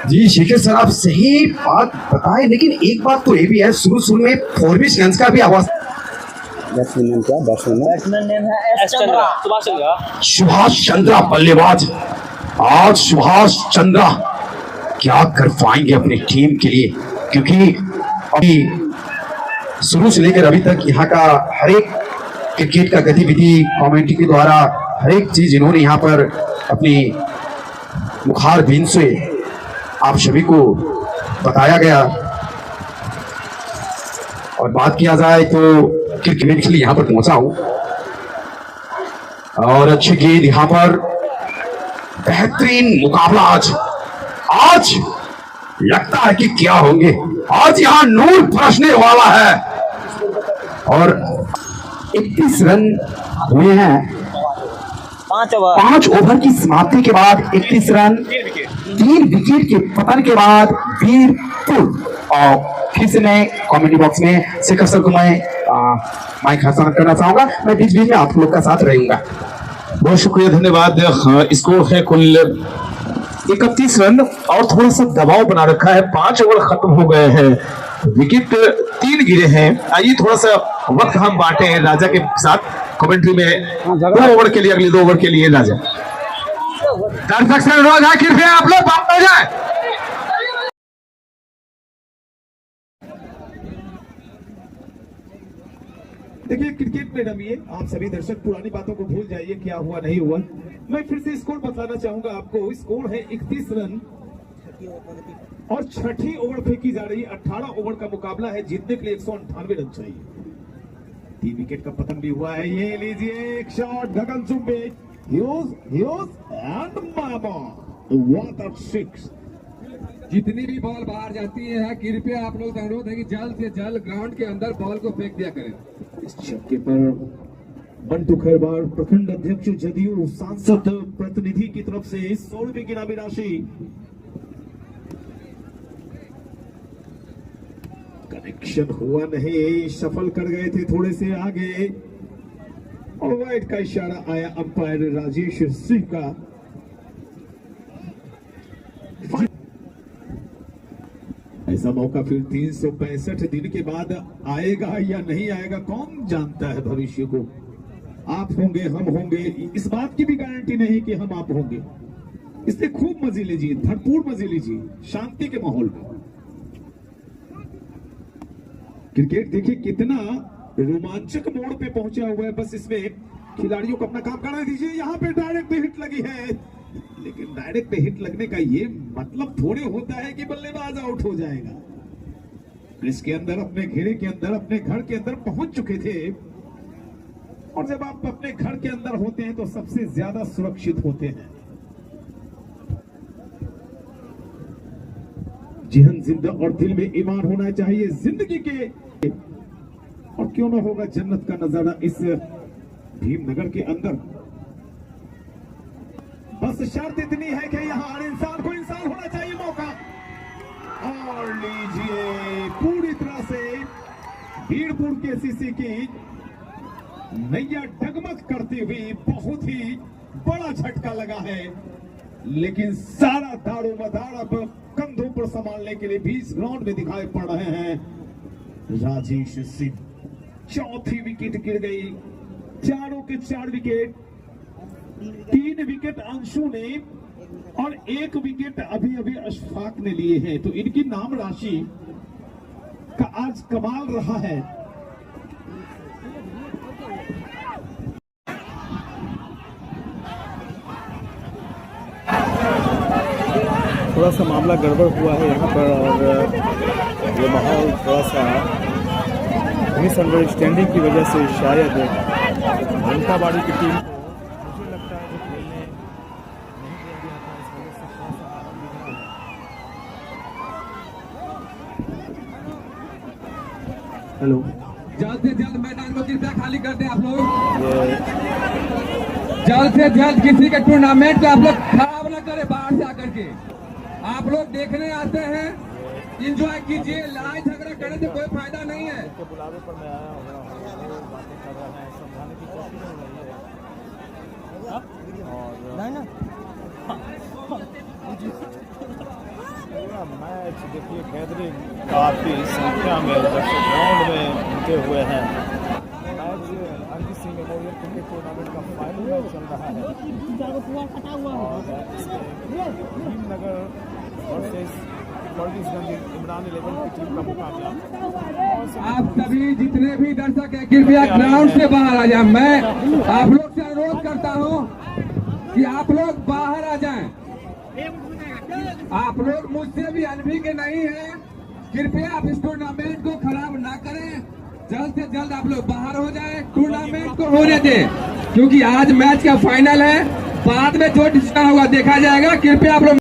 जी शेखर सर, आप सही बात बताएं, लेकिन एक बात तो ये भी है, शुरू में फॉरबिस गंज का भी आवाज, सुभाष चंद्रा बल्लेबाज। आज सुभाष चंद्रा क्या कर पाएंगे अपनी टीम के लिए, क्योंकि अभी शुरू से लेकर अभी तक यहाँ का हर एक क्रिकेट का गतिविधि कमेटी के द्वारा हर एक चीज इन्होंने यहाँ पर अपनी मुखार बीन से आप सभी को बताया गया। और बात किया जाए तो क्रिकेट के लिए यहाँ पर पहुंचा हूं, और अच्छी गेंद यहाँ पर, बेहतरीन मुकाबला आज लगता है कि क्या होंगे। आज यहाँ नूर बरसने वाला है, और 31 रन हुए हैं 5 ओवर की समाप्ति के बाद। 31 रन, 3 विकेट के पतन के बाद वीरपुर। और फिर से मैं कमेंट्री बॉक्स में शेखर सर को मैं माइक हस्तांतरण करना चाहूंगा। मैं बीच बीच में आप लोग का साथ रहूंगा। बहुत शुक्रिया, धन्यवाद। स्कोर है कुल 31 रन और थोड़ा सा दबाव बना रखा है। 5 ओवर खत्म हो गए हैं विकेट 3 गिरे हैं। आइए थोड़ा सा वक्त हम बांटे हैं राजा के साथ कमेंट्री में। 2 ओवर के लिए, अगले 2 ओवर के लिए राजा। दर्शक से अनुरोध है कृपया आप लोग बात हो जाए। देखिए, क्रिकेट में रमिए, आप सभी दर्शक पुरानी बातों को भूल जाइए, क्या हुआ नहीं हुआ। मैं फिर से स्कोर बताना चाहूंगा आपको। स्कोर है 31 रन और छठी ओवर फेंकी जा रही है। 18 ओवर का मुकाबला है, जीतने के लिए 198 रन चाहिए। 3 विकेट का पतन भी हुआ है। ये लीजिए एक शॉट गगनचुंबी, एंड मामा, व्हाट अ सिक्स। जितनी भी बॉल बाहर जाती है कृपया आप लोग अनुरोध है कि जल्द से जल्द ग्राउंड के अंदर बॉल को फेंक दिया करें। इस छक्के पर बंटू खैरवार, प्रखंड अध्यक्ष जदयू, सांसद प्रतिनिधि की तरफ से 100 की इनामी राशि। कनेक्शन हुआ नहीं, सफल कर गए थे थोड़े से आगे और वाइड का इशारा आया अंपायर राजेश सिंह का। ऐसा मौका फिर 365 दिन के बाद आएगा या नहीं आएगा, कौन जानता है भविष्य को। आप होंगे, हम होंगे, इस बात की भी गारंटी नहीं कि हम आप होंगे। इसलिए खूब मजे लीजिए, भरपूर मजे लीजिए, शांति के माहौल में। क्रिकेट देखिए कितना रोमांचक मोड़ पे पहुंचा हुआ है। बस इसमें खिलाड़ियों को अपना काम करना दीजिए। यहाँ पे डायरेक्ट हिट लगी है, लेकिन डायरेक्ट हिट लगने का ये मतलब थोड़े होता है कि बल्लेबाज आउट हो जाएगा। इसके अंदर, अपने घेरे के अंदर, अपने घर के अंदर पहुंच चुके थे। और जब आप अपने घर के अंदर होते हैं तो सबसे ज्यादा सुरक्षित होते हैं। जिहन जिंदा और दिल में ईमान होना चाहिए जिंदगी के। और क्यों ना होगा जन्नत का नजारा इस भीमनगर के अंदर। बस शर्त इतनी है कि यहाँ हर इंसान को इंसान होना चाहिए मौका। और लीजिए, पूरी तरह से बीरपुर के सीसी की नैया डगमग करती हुई बहुत ही बड़ा झटका लगा है। लेकिन सारा दारो मदार अब कंधों पर संभालने के लिए 20 ग्राउंड में दिखाई पड़ रहे हैं राजेश सिंह। चौथी विकेट गिर गई, चारों के 4 विकेट। 3 विकेट अंशु ने और 1 विकेट अभी अभी अशफाक ने लिए हैं। तो इनकी नाम राशि का आज कमाल रहा है। थोड़ा सा मामला गड़बड़ हुआ है यहाँ पर और ये माहौल थोड़ा सा मिसअंडरस्टैंडिंग की वजह से शायद घंटाबाड़ी की टीम मुझे लगता है कि खेलने नहीं दे दिया था। इस वजह से थोड़ा सा आराम दिख रहा है। हेलो, जल्द से जल्द मैदान को कृपया खाली कर दें आप लोग। जल्द से जल्द किसी के टूर्नामेंट को आप लोग खराब न करें। बाहर से आकर के आप लोग देखने आते हैं, एंजॉय कीजिए। लड़ाई झगड़ा करने से कोई फायदा नहीं है। बुलावे पर मैं आया हूँ, बातें कर रहे हैं, समझाने की कोशिश हो रही है। और मैच देखिए, गैदरिंग काफी संख्या में दर्शक ग्राउंड में जुटे हुए हैं। Match Ranjit Singh memorial cricket tournament का फाइनल मैच चल रहा है और इसमें भीमनगर वर्सेस इमरान 11 की टीम का मुकाबला। आप सभी जितने भी दर्शक हैं कृपया ग्राउंड से बाहर आ जाएं। मैं आप लोग से अनुरोध करता हूं कि आप लोग बाहर आ जाएं। आप लोग मुझसे भी अनभी के नहीं हैं। कृपया आप इस टूर्नामेंट को खराब ना करें। जल्द से जल्द आप लोग बाहर हो जाएं, टूर्नामेंट को होने दें, क्योंकि आज मैच का फाइनल है। बाद में जो डिसीजन होगा देखा जाएगा। कृपया आप लोग